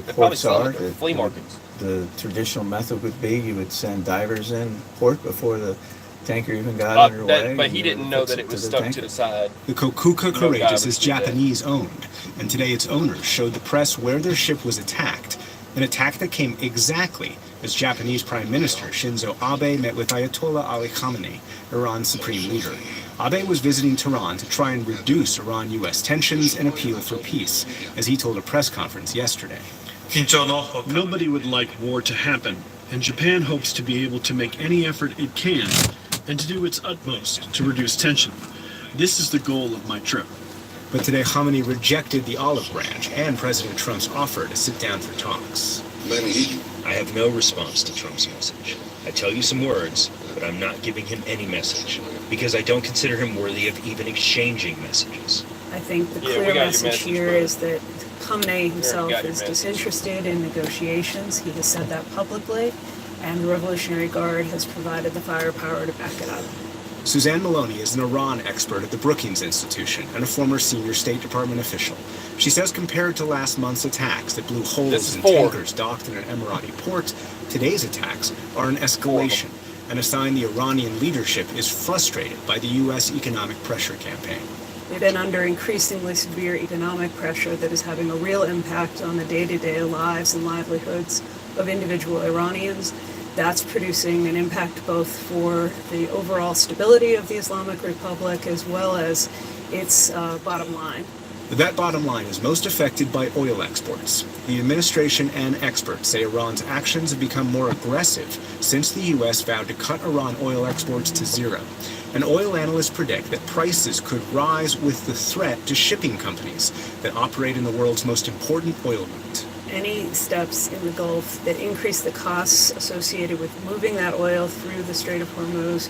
ports are. Flea markets. The traditional method would be you would send divers in port before the tanker even got underway. But he didn't know that it was stuck to the side. The Kokuka Courageous is did that. Japanese owned, and today its owners showed the press where their ship was attacked, an attack that came exactly as Japanese Prime Minister Shinzo Abe met with Ayatollah Ali Khamenei, Iran's supreme leader. Abe was visiting Tehran to try and reduce Iran-U.S. tensions and appeal for peace, as he told a press conference yesterday. Nobody would like war to happen, and Japan hopes to be able to make any effort it can and to do its utmost to reduce tension. This is the goal of my trip. But today Khamenei rejected the olive branch and President Trump's offer to sit down for talks. I have no response to Trump's message. I tell you some words, but I'm not giving him any message, because I don't consider him worthy of even exchanging messages. I think the clear message here is that Khamenei himself is disinterested in negotiations. He has said that publicly, and the Revolutionary Guard has provided the firepower to back it up. Suzanne Maloney is an Iran expert at the Brookings Institution and a former senior State Department official. She says compared to last month's attacks that blew holes in tankers docked in an Emirati port, today's attacks are an escalation and a sign the Iranian leadership is frustrated by the U.S. economic pressure campaign. They've been under increasingly severe economic pressure that is having a real impact on the day-to-day lives and livelihoods of individual Iranians. That's producing an impact both for the overall stability of the Islamic Republic as well as its bottom line. That bottom line is most affected by oil exports. The administration and experts say Iran's actions have become more aggressive since the U.S. vowed to cut Iran oil exports to zero. And oil analysts predict that prices could rise with the threat to shipping companies that operate in the world's most important oil route. Any steps in the Gulf that increase the costs associated with moving that oil through the Strait of Hormuz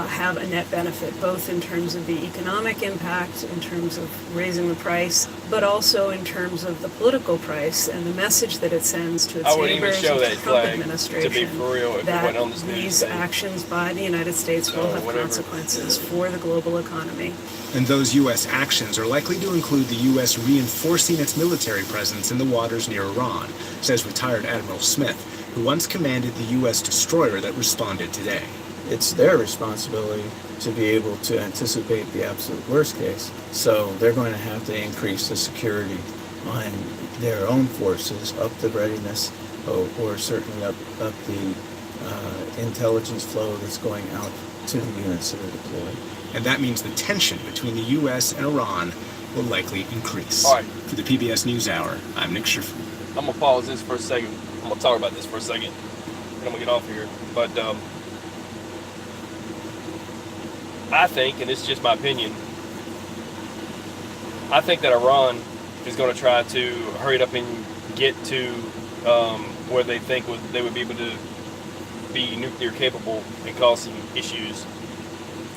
have a net benefit, both in terms of the economic impact, in terms of raising the price, but also in terms of the political price and the message that it sends to its neighbors and the Trump administration that these actions by the United States will have consequences for the global economy. And those U.S. actions are likely to include the U.S. reinforcing its military presence in the waters near Iran, says retired Admiral Smith, who once commanded the U.S. destroyer that responded today. It's their responsibility to be able to anticipate the absolute worst case. So they're going to have to increase the security on their own forces, up the readiness, or certainly up the intelligence flow that's going out to the units that are deployed. And that means the tension between the U.S. and Iran will likely increase. All right. For the PBS Newshour, I'm Nick Schiffer. I'm going to pause this for a second. I'm going to talk about this for a second. And I'm going to get off here. But I think, and this is just my opinion, I think that Iran is going to try to hurry it up and get to where they think they would be able to be nuclear capable and cause some issues.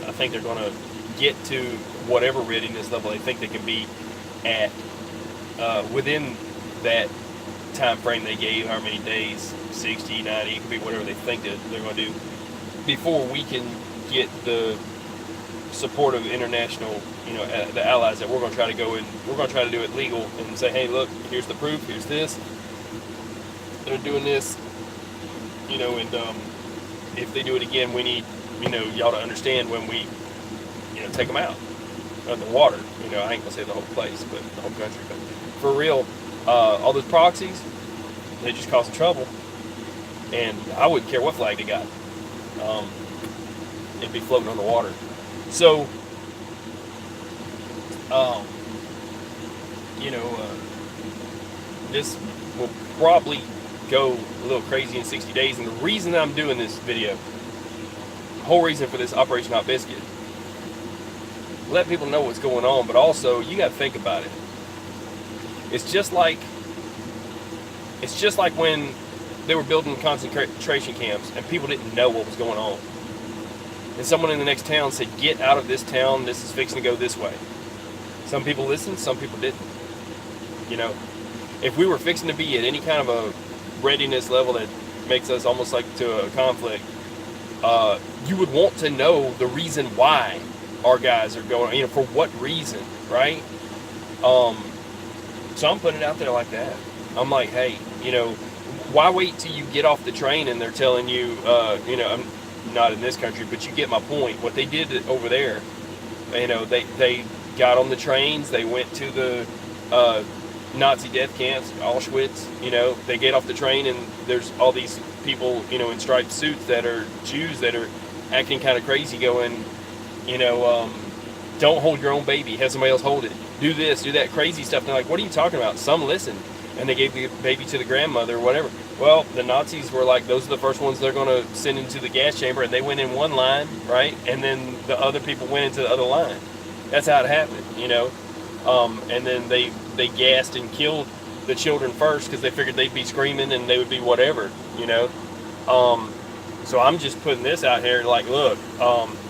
I think they're going to get to whatever readiness level they think they can be at within that time frame they gave, how many days, 60, 90, it could be whatever they think that they're going to do, before we can get the support of international, the allies that we're going to try to go in, we're going to try to do it legal and say, hey, look, here's the proof, here's this, they're doing this, and if they do it again, we need, y'all to understand when we, take them out of the water. I ain't gonna say the whole place, but the whole country. But for real, all those proxies, they just cause some trouble. And I wouldn't care what flag they got. It'd be floating on the water. So, this will probably go a little crazy in 60 days. And the reason I'm doing this video, whole reason for this Operation Hot Biscuit. Let people know what's going on, but also you got to think about it. It's just like when they were building concentration camps and people didn't know what was going on. And someone in the next town said, get out of this town, this is fixing to go this way. Some people listened, some people didn't. You know, if we were fixing to be at any kind of a readiness level that makes us almost like to a conflict, you would want to know the reason why our guys are going, you know, for what reason, right? So I'm putting it out there like that. I'm like, hey, you know, why wait till you get off the train and they're telling you, you know, I'm not in this country, but you get my point. What they did over there, you know, they got on the trains, they went to the Nazi death camps, Auschwitz, you know, they get off the train and there's all these people, you know, in striped suits that are Jews that are acting kind of crazy going, you know, don't hold your own baby, have somebody else hold it. Do this, do that, crazy stuff. And they're like, what are you talking about? Some listened, and they gave the baby to the grandmother or whatever. Well, the Nazis were like, those are the first ones they're going to send into the gas chamber, and they went in one line, right? And then the other people went into the other line. That's how it happened, you know? And then they gassed and killed the children first because they figured they'd be screaming and they would be whatever, you know? So I'm just putting this out here like, look,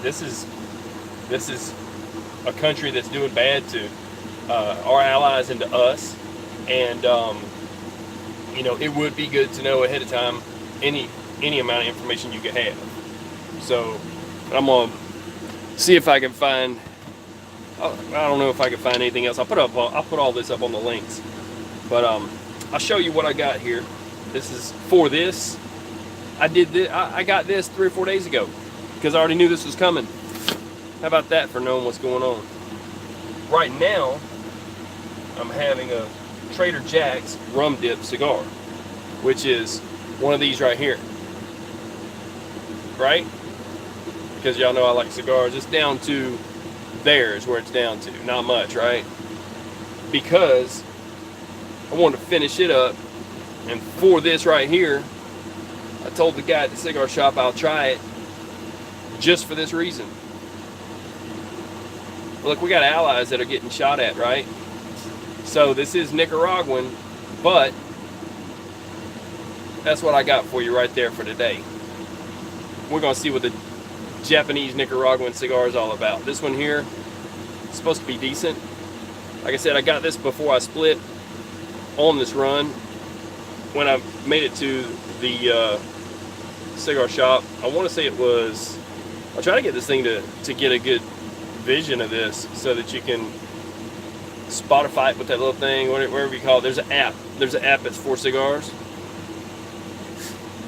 this is a country that's doing bad to our allies and to us, and you know, it would be good to know ahead of time any amount of information you could have. So I'm gonna see if I can find. I don't know if I can find anything else. I'll put all this up on the links, but I'll show you what I got here. This is for this. I did this. I got this 3 or 4 days ago because I already knew this was coming. How about that for knowing what's going on? Right now, I'm having a Trader Jack's rum dip cigar, which is one of these right here. Right? Because y'all know I like cigars. It's down to there is where it's down to. Not much, right? Because I wanted to finish it up, and for this right here, I told the guy at the cigar shop I'll try it just for this reason. Look, we got allies that are getting shot at, right? So this is Nicaraguan, but that's what I got for you right there for today. We're going to see what the Japanese Nicaraguan cigar is all about. This one here is supposed to be decent. Like I said, I got this before I split on this run. When I made it to the cigar shop, I want to say it was, I'll try to get this thing to get a good vision of this so that you can Spotify it with that little thing, whatever you call it. There's an app that's for cigars.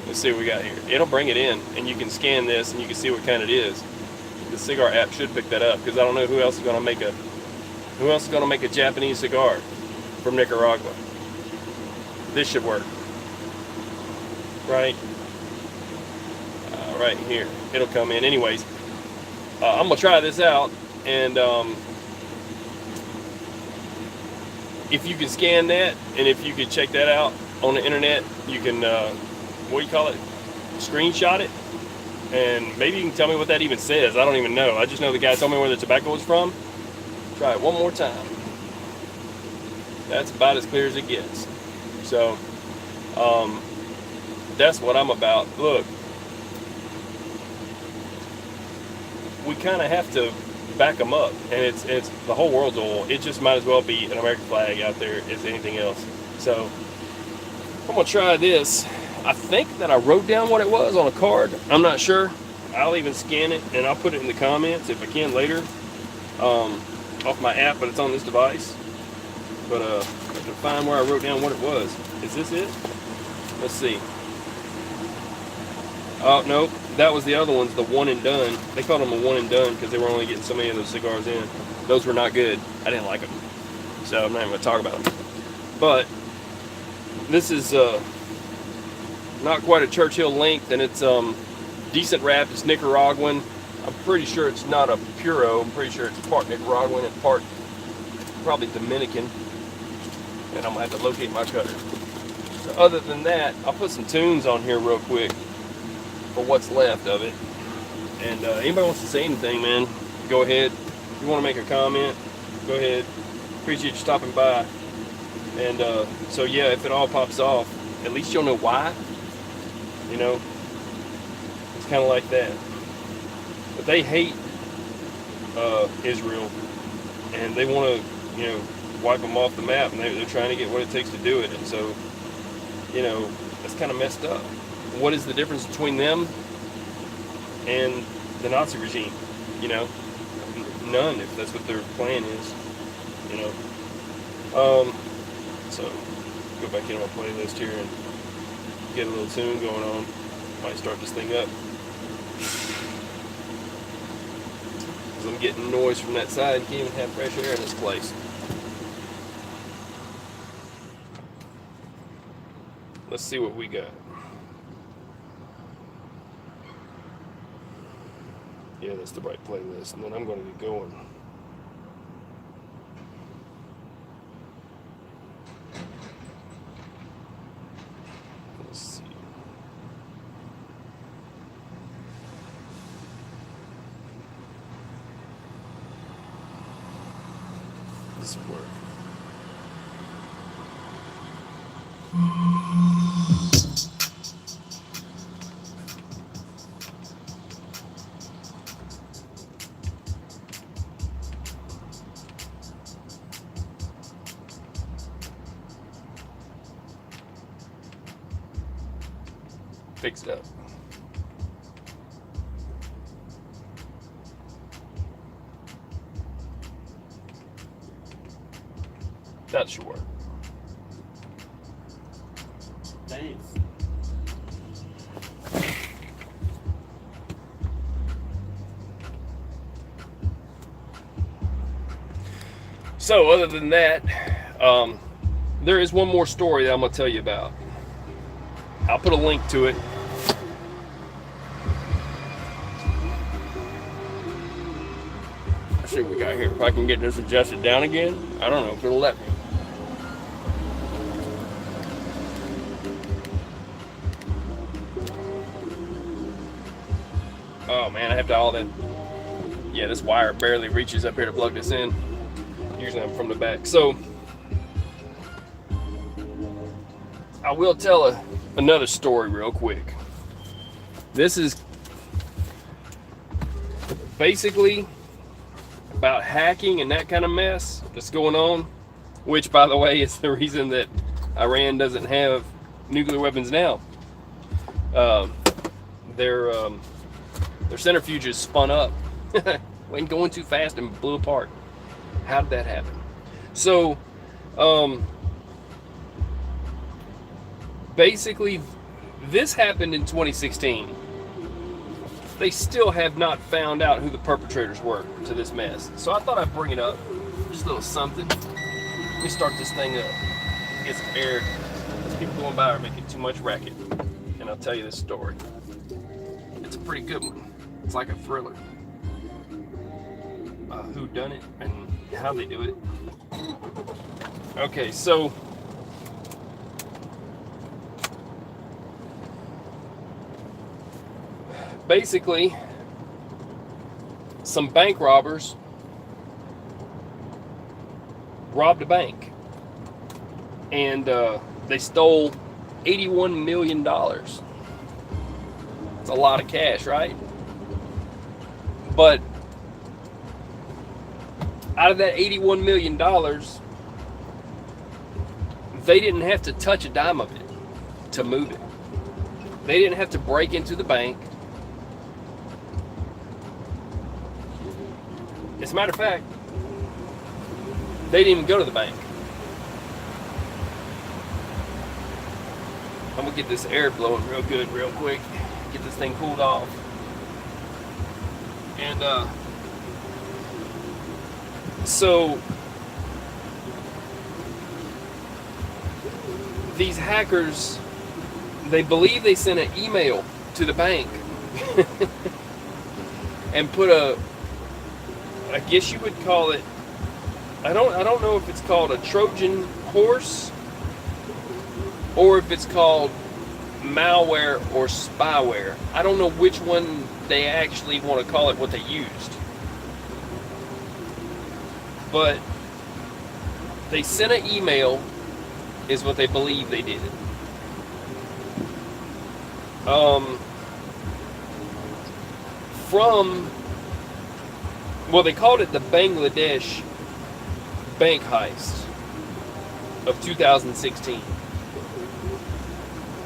Let's see what we got here. It'll bring it in and you can scan this and you can see what kind it is. The cigar app should pick that up because I don't know who else is going to make a Japanese cigar from Nicaragua. This should work. Right? Right here. It'll come in anyways. I'm going to try this out, and if you can scan that and if you can check that out on the internet, you can what do you call it, screenshot it, and maybe you can tell me what that even says. I don't even know. I just know the guy told me where the tobacco was from. Try it one more time. That's about as clear as it gets. So that's what I'm about. Look, we kind of have to back them up, and it's the whole world's oil. It just might as well be an American flag out there as anything else. So I'm gonna try this. I think that I wrote down what it was on a card. I'm not sure. I'll even scan it and I'll put it in the comments if I can later, off my app, but it's on this device. But I have to find where I wrote down what it was. Is this it? Let's see. Oh, nope. That was the other ones, the one and done. They called them a one and done because they were only getting so many of those cigars in. Those were not good. I didn't like them. So I'm not even going to talk about them. But this is not quite a Churchill length, and it's decent wrapped. It's Nicaraguan. I'm pretty sure it's not a Puro. I'm pretty sure it's part Nicaraguan and part probably Dominican. And I'm going to have to locate my cutter. So other than that, I'll put some tunes on here real quick for what's left of it. And anybody wants to say anything, man, go ahead. If you want to make a comment, go ahead. Appreciate you stopping by. And so yeah, if it all pops off, at least you'll know why. You know, it's kind of like that. But they hate Israel, and they want to, you know, wipe them off the map, and they're trying to get what it takes to do it. And so, you know, that's kind of messed up. What is the difference between them and the Nazi regime? You know, none, if that's what their plan is. You know, so go back into my playlist here and get a little tune going on. Might start this thing up. 'Cause I'm getting noise from that side. Can't even have fresh air in this place. Let's see what we got. Yeah, that's the right playlist. And then I'm going to get going. Let's see. This work. Fix it up. That should work. Thanks. So other than that, there is one more story that I'm going to tell you about. I'll put a link to it. Let's see what we got here. If I can get this adjusted down again. I don't know if it'll let me. Oh man, I have to all that. Yeah, this wire barely reaches up here to plug this in. Usually I'm from the back. So I will tell another story real quick. This is basically about hacking and that kind of mess that's going on, which by the way is the reason that Iran doesn't have nuclear weapons now. Their centrifuges spun up, went going too fast and blew apart. How did that happen? So basically this happened in 2016. They still have not found out who the perpetrators were to this mess. So I thought I'd bring it up. Just a little something. Let me start this thing up. Get some air. These people going by are making too much racket. And I'll tell you this story. It's a pretty good one. It's like a thriller. Who done it and how they do it. Okay, so basically, some bank robbers robbed a bank, and they stole $81 million. It's a lot of cash, right? But out of that $81 million, they didn't have to touch a dime of it to move it. They didn't have to break into the bank. As a matter of fact, they didn't even go to the bank. I'm gonna get this air blowing real good, real quick. Get this thing cooled off. And so these hackers, they believe they sent an email to the bank and put I guess you would call it, I don't know if it's called a Trojan horse or if it's called malware or spyware. I don't know which one they actually want to call it what they used. But they sent an email, is what they believe they did. Well, they called it the Bangladesh bank heist of 2016.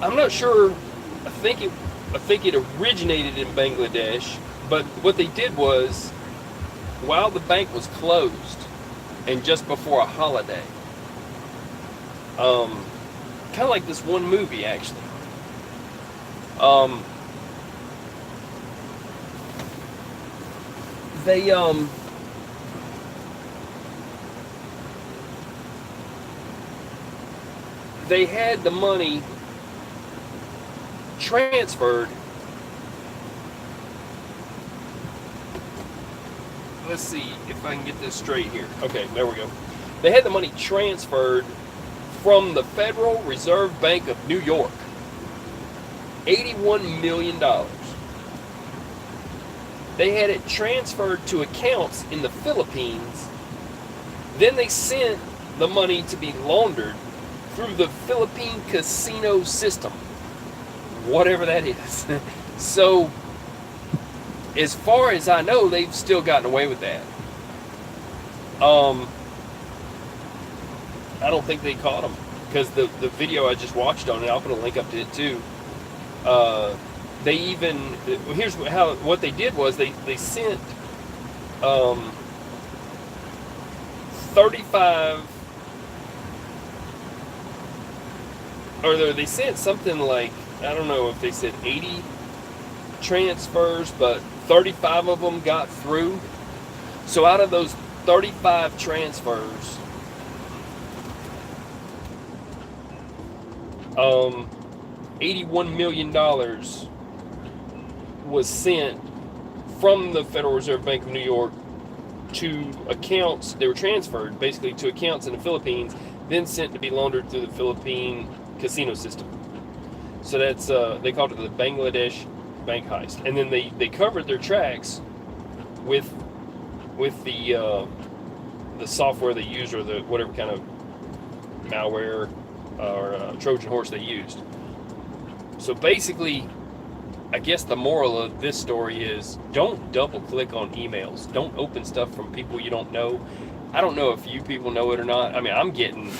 I'm not sure. I think it originated in Bangladesh, but what they did was, while the bank was closed and just before a holiday, kind of like this one movie actually. They had the money transferred. Let's see if I can get this straight here. Okay, there we go. They had the money transferred from the Federal Reserve Bank of New York. $81 million. They had it transferred to accounts in the Philippines. Then they sent the money to be laundered through the Philippine casino system. Whatever that is. So, as far as I know, they've still gotten away with that. I don't think they caught them, because the video I just watched on it, I'll put a link up to it too. They even, here's what they did was they sent 35, or they sent something like, I don't know if they said 80 transfers, but 35 of them got through. So out of those 35 transfers, $81 million was sent from the Federal Reserve Bank of New York to accounts. They were transferred basically to accounts in the Philippines, then sent to be laundered through the Philippine casino system. So that's they called it the Bangladesh bank heist. And then they covered their tracks with the software they used, or the whatever kind of malware or Trojan horse they used. So basically, I guess the moral of this story is, don't double click on emails. Don't open stuff from people you don't know. I don't know if you people know it or not. I mean, I'm getting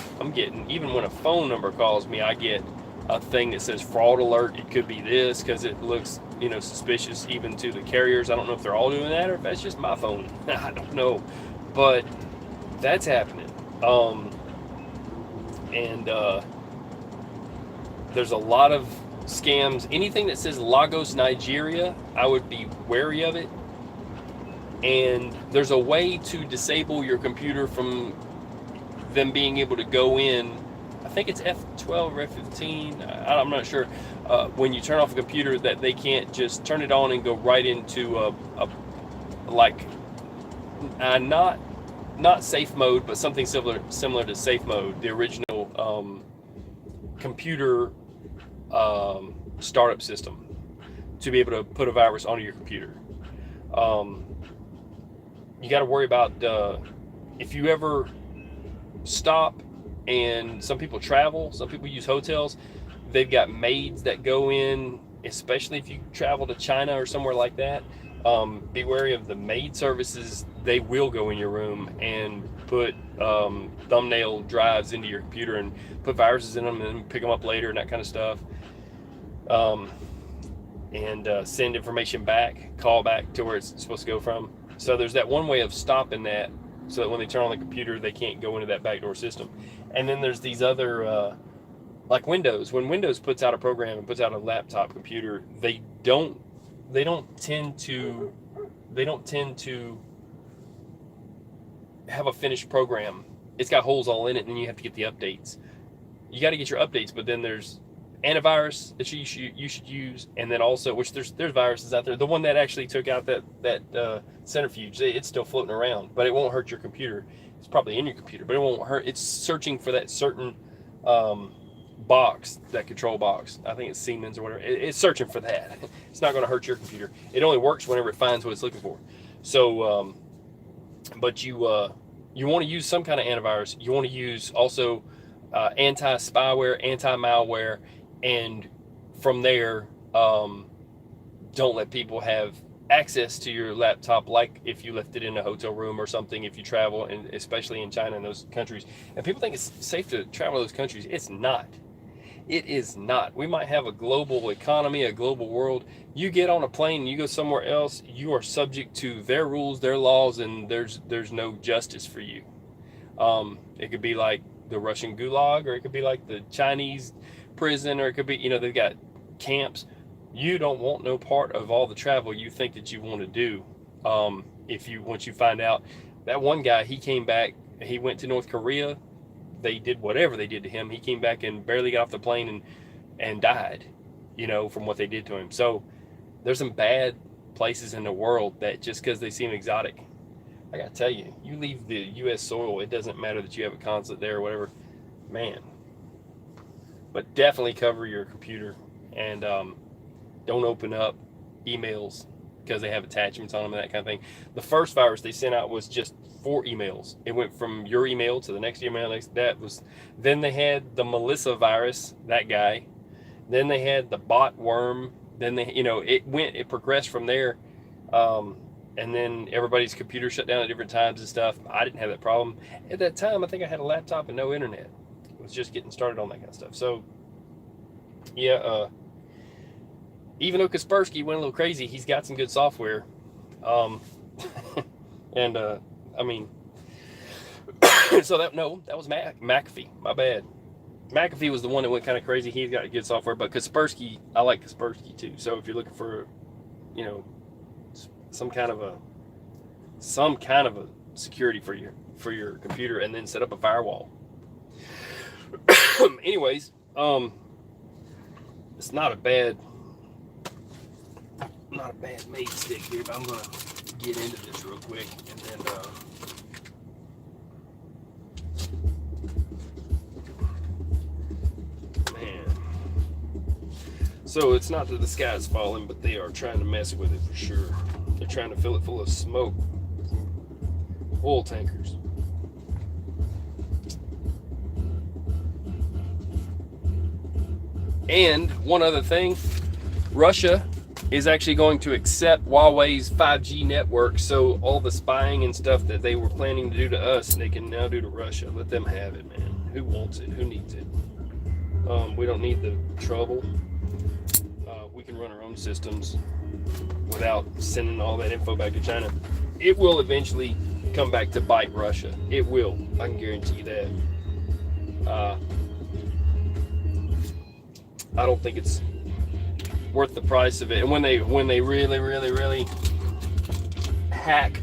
even when a phone number calls me, I get a thing that says fraud alert. It could be this, because it looks, suspicious even to the carriers. I don't know if they're all doing that or if that's just my phone. I don't know, but that's happening. There's a lot of scams. Anything that says Lagos, Nigeria, I would be wary of it. And there's a way to disable your computer from them being able to go in. I think it's F12 or F15. I'm not sure. When you turn off a computer, that they can't just turn it on and go right into not safe mode, but something similar to safe mode, the original computer startup system, to be able to put a virus onto your computer. You got to worry about if you ever stop, and some people travel, some people use hotels, they've got maids that go in, especially if you travel to China or somewhere like that. Be wary of the maid services. They will go in your room and put thumbnail drives into your computer and put viruses in them and pick them up later and that kind of stuff. And send information back, call back to where it's supposed to go from. So there's that one way of stopping that, so that when they turn on the computer, they can't go into that backdoor system. And then there's these other, like Windows. When Windows puts out a program and puts out a laptop computer, they don't tend to have a finished program. It's got holes all in it, and then you have to get the updates. You got to get your updates, but then there's antivirus that you should use, and then also, which there's viruses out there. The one that actually took out that centrifuge, it's still floating around, but it won't hurt your computer. It's probably in your computer, but it won't hurt. It's searching for that certain box, that control box. I think it's Siemens or whatever. It's searching for that. It's not going to hurt your computer. It only works whenever it finds what it's looking for. So, but you want to use some kind of antivirus. You want to use also anti-spyware, anti-malware, and from there, don't let people have access to your laptop, like if you left it in a hotel room or something, if you travel, and especially in China and those countries. And people think it's safe to travel to those countries. It's not. It is not. We might have a global economy, a global world. You get on a plane and you go somewhere else, you are subject to their rules, their laws, and there's no justice for you. It could be like the Russian gulag, or it could be like the Chinese prison, or it could be, they've got camps. You don't want no part of all the travel you think that you want to do. Once you find out, that one guy, he came back, he went to North Korea. They did whatever they did to him. He came back and barely got off the plane and died, from what they did to him. So there's some bad places in the world that just because they seem exotic, I gotta tell you, you leave the U.S. soil, it doesn't matter that you have a consulate there or whatever, man. But definitely cover your computer, and don't open up emails because they have attachments on them and that kind of thing. The first virus they sent out was just for emails. It went from your email to the next email. Then they had the Melissa virus, that guy. Then they had the bot worm. Then it progressed from there. And then everybody's computer shut down at different times and stuff. I didn't have that problem. At that time, I think I had a laptop and no internet. I was just getting started on that kind of stuff. So, yeah, even though Kaspersky went a little crazy, he's got some good software. And, so that was McAfee. My bad. McAfee was the one that went kind of crazy. He's got good software, but Kaspersky, I like Kaspersky too. So if you're looking for, some kind of a security for your computer, and then set up a firewall. Anyways, it's not a bad mate stick here, but I'm gonna get into this real quick, and then man. So it's not that the sky's falling, but they are trying to mess with it for sure. They're trying to fill it full of smoke from oil tankers. And one other thing, Russia is actually going to accept Huawei's 5G network, so all the spying and stuff that they were planning to do to us, they can now do to Russia. Let them have it, man. Who wants it? Who needs it? We don't need the trouble. We can run our own systems without sending all that info back to China. It will eventually come back to bite Russia. It will. I can guarantee you that. I don't think it's worth the price of it. And when they really hack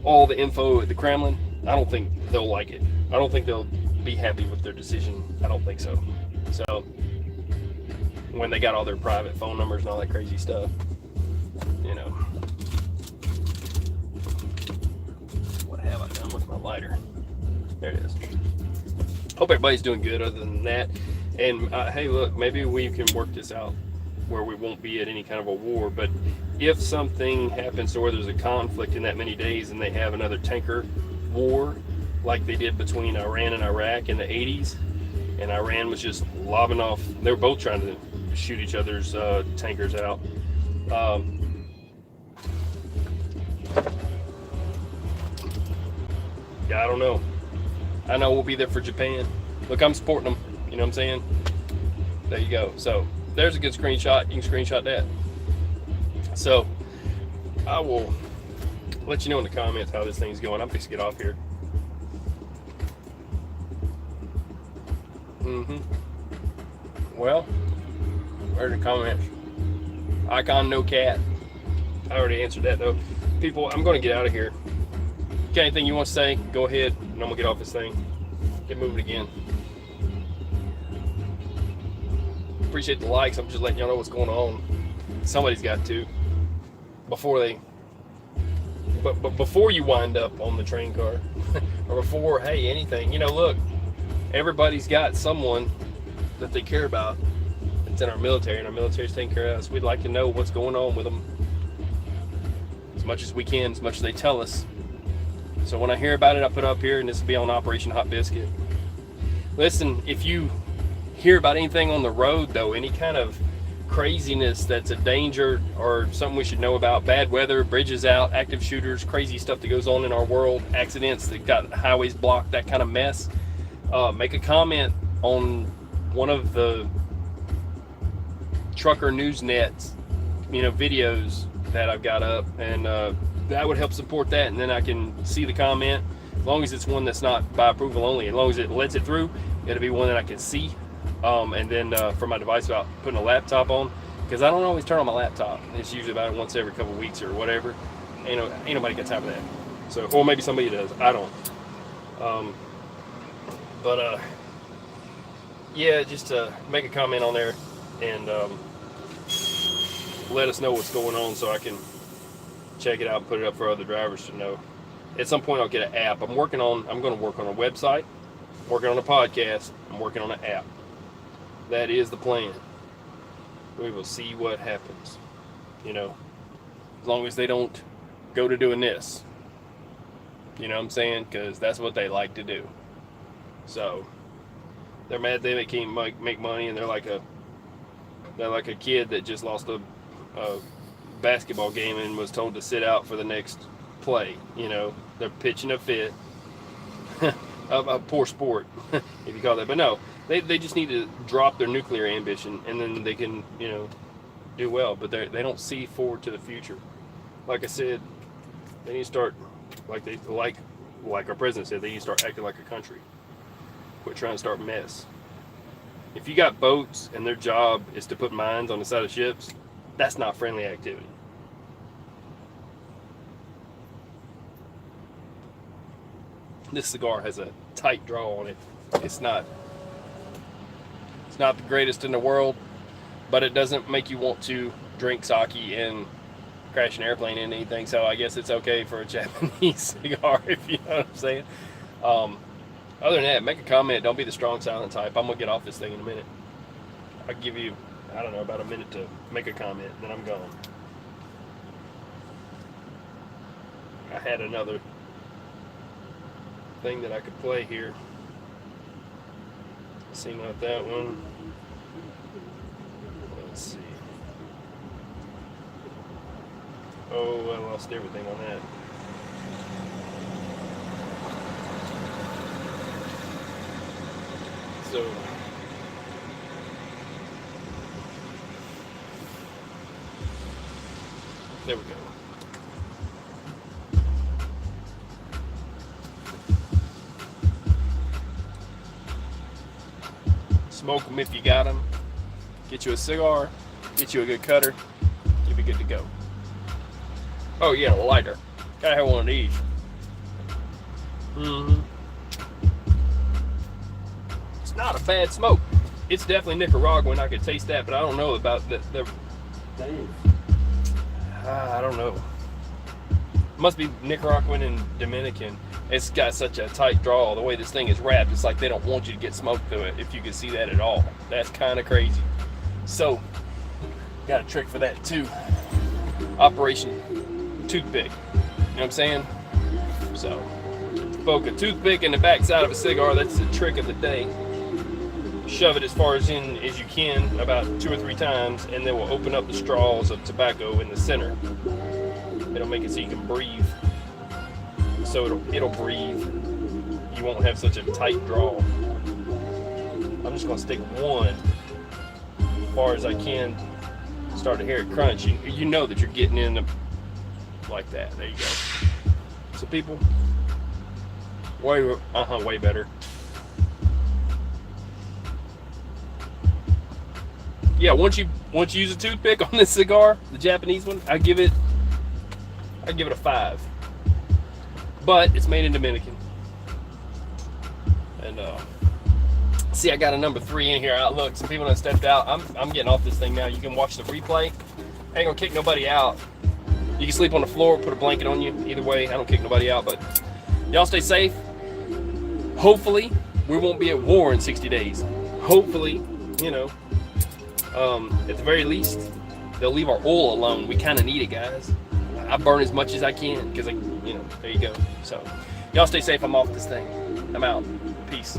all the info at the Kremlin, I don't think they'll like it. I don't think they'll be happy with their decision. I don't think so. So when they got all their private phone numbers and all that crazy stuff, what have I done with my lighter? There it is. Hope everybody's doing good other than that. And hey, look, maybe we can work this out where we won't be at any kind of a war. But if something happens to where there's a conflict in that many days and they have another tanker war like they did between Iran and Iraq in the 80s, and Iran was just lobbing off, they were both trying to shoot each other's tankers out. Yeah, I don't know. I know we'll be there for Japan. Look, I'm supporting them. You know what I'm saying? There you go. So there's a good screenshot. You can screenshot that. So I will let you know in the comments how this thing's going. I'm fixing to get off here. Well, where's the comments? Icon no cat. I already answered that though. People, I'm going to get out of here. Got anything you want to say? Go ahead, and I'm going to get off this thing. Get moving again. Appreciate the likes. I'm just letting y'all know what's going on. Somebody's got to. Before you wind up on the train car. Or before, hey, anything. Look, everybody's got someone that they care about. It's in our military, and our military's taking care of us. We'd like to know what's going on with them as much as we can, as much as they tell us. So when I hear about it, I put it up here, and this will be on Operation Hot Biscuit. Listen, if you hear about anything on the road, though, any kind of craziness that's a danger or something we should know about, bad weather, bridges out, active shooters, crazy stuff that goes on in our world, accidents that got highways blocked, that kind of mess, make a comment on one of the trucker news nets, videos that I've got up, and that would help support that, and then I can see the comment. As long as it's one that's not by approval only, as long as it lets it through, it'll be one that I can see. And then for my device, about putting a laptop on, because I don't always turn on my laptop. It's usually about once every couple of weeks or whatever. Ain't nobody got time for that. So, or maybe somebody does. I don't. Yeah, just make a comment on there and let us know what's going on so I can check it out and put it up for other drivers to know. At some point, I'll get an app. I'm going to work on a website, I'm working on a podcast, I'm working on an app. That is the plan. We will see what happens. As long as they don't go to doing this. You know what I'm saying? Because that's what they like to do. So they're mad they can't make money, and they're like a kid that just lost a basketball game and was told to sit out for the next play. They're pitching a fit. A poor sport, if you call that. But no, they just need to drop their nuclear ambition, and then they can, do well. But they don't see forward to the future. Like I said, they need to start like our president said. They need to start acting like a country. Quit trying to start mess. If you got boats and their job is to put mines on the side of ships, that's not friendly activity. This cigar has a tight draw on it. It's not the greatest in the world, but it doesn't make you want to drink sake and crash an airplane into anything. So I guess it's okay for a Japanese cigar, if you know what I'm saying. Other than that, make a comment. Don't be the strong silent type. I'm gonna get off this thing in a minute. I'll give you, I don't know, about a minute to make a comment, then I'm gone. I had another thing that I could play here. See, not that one. Let's see. Oh, I lost everything on that. So there we go. Smoke them if you got them. Get you a cigar, get you a good cutter, you'll be good to go. Oh yeah, a lighter. Gotta have one of these. It's not a bad smoke. It's definitely Nicaraguan. I could taste that, but I don't know about the I don't know. It must be Nicaraguan and Dominican. It's got such a tight draw. The way this thing is wrapped, it's like they don't want you to get smoke through it, if you can see that at all. That's kind of crazy. So, got a trick for that too. Operation Toothpick. You know what I'm saying? So, poke a toothpick in the backside of a cigar. That's the trick of the day. Shove it as far as in as you can, about 2 or 3 times, and then we'll open up the straws of tobacco in the center. It'll make it so you can breathe. So it'll breathe. You won't have such a tight draw. I'm just gonna stick one as far as I can. Start to hear it crunch. You know that you're getting in like that. There you go. So people, way better. Yeah, once you use a toothpick on this cigar, the Japanese one, I give it a 5. But it's made in Dominican. And see, I got a number 3 in here. Look, some people have stepped out. I'm getting off this thing now. You can watch the replay. I ain't gonna kick nobody out. You can sleep on the floor, put a blanket on you. Either way, I don't kick nobody out. But y'all stay safe. Hopefully, we won't be at war in 60 days. Hopefully, you know, at the very least, they'll leave our oil alone. We kind of need it, guys. I burn as much as I can because, you know, there you go. So, y'all stay safe. I'm off this thing. I'm out. Peace.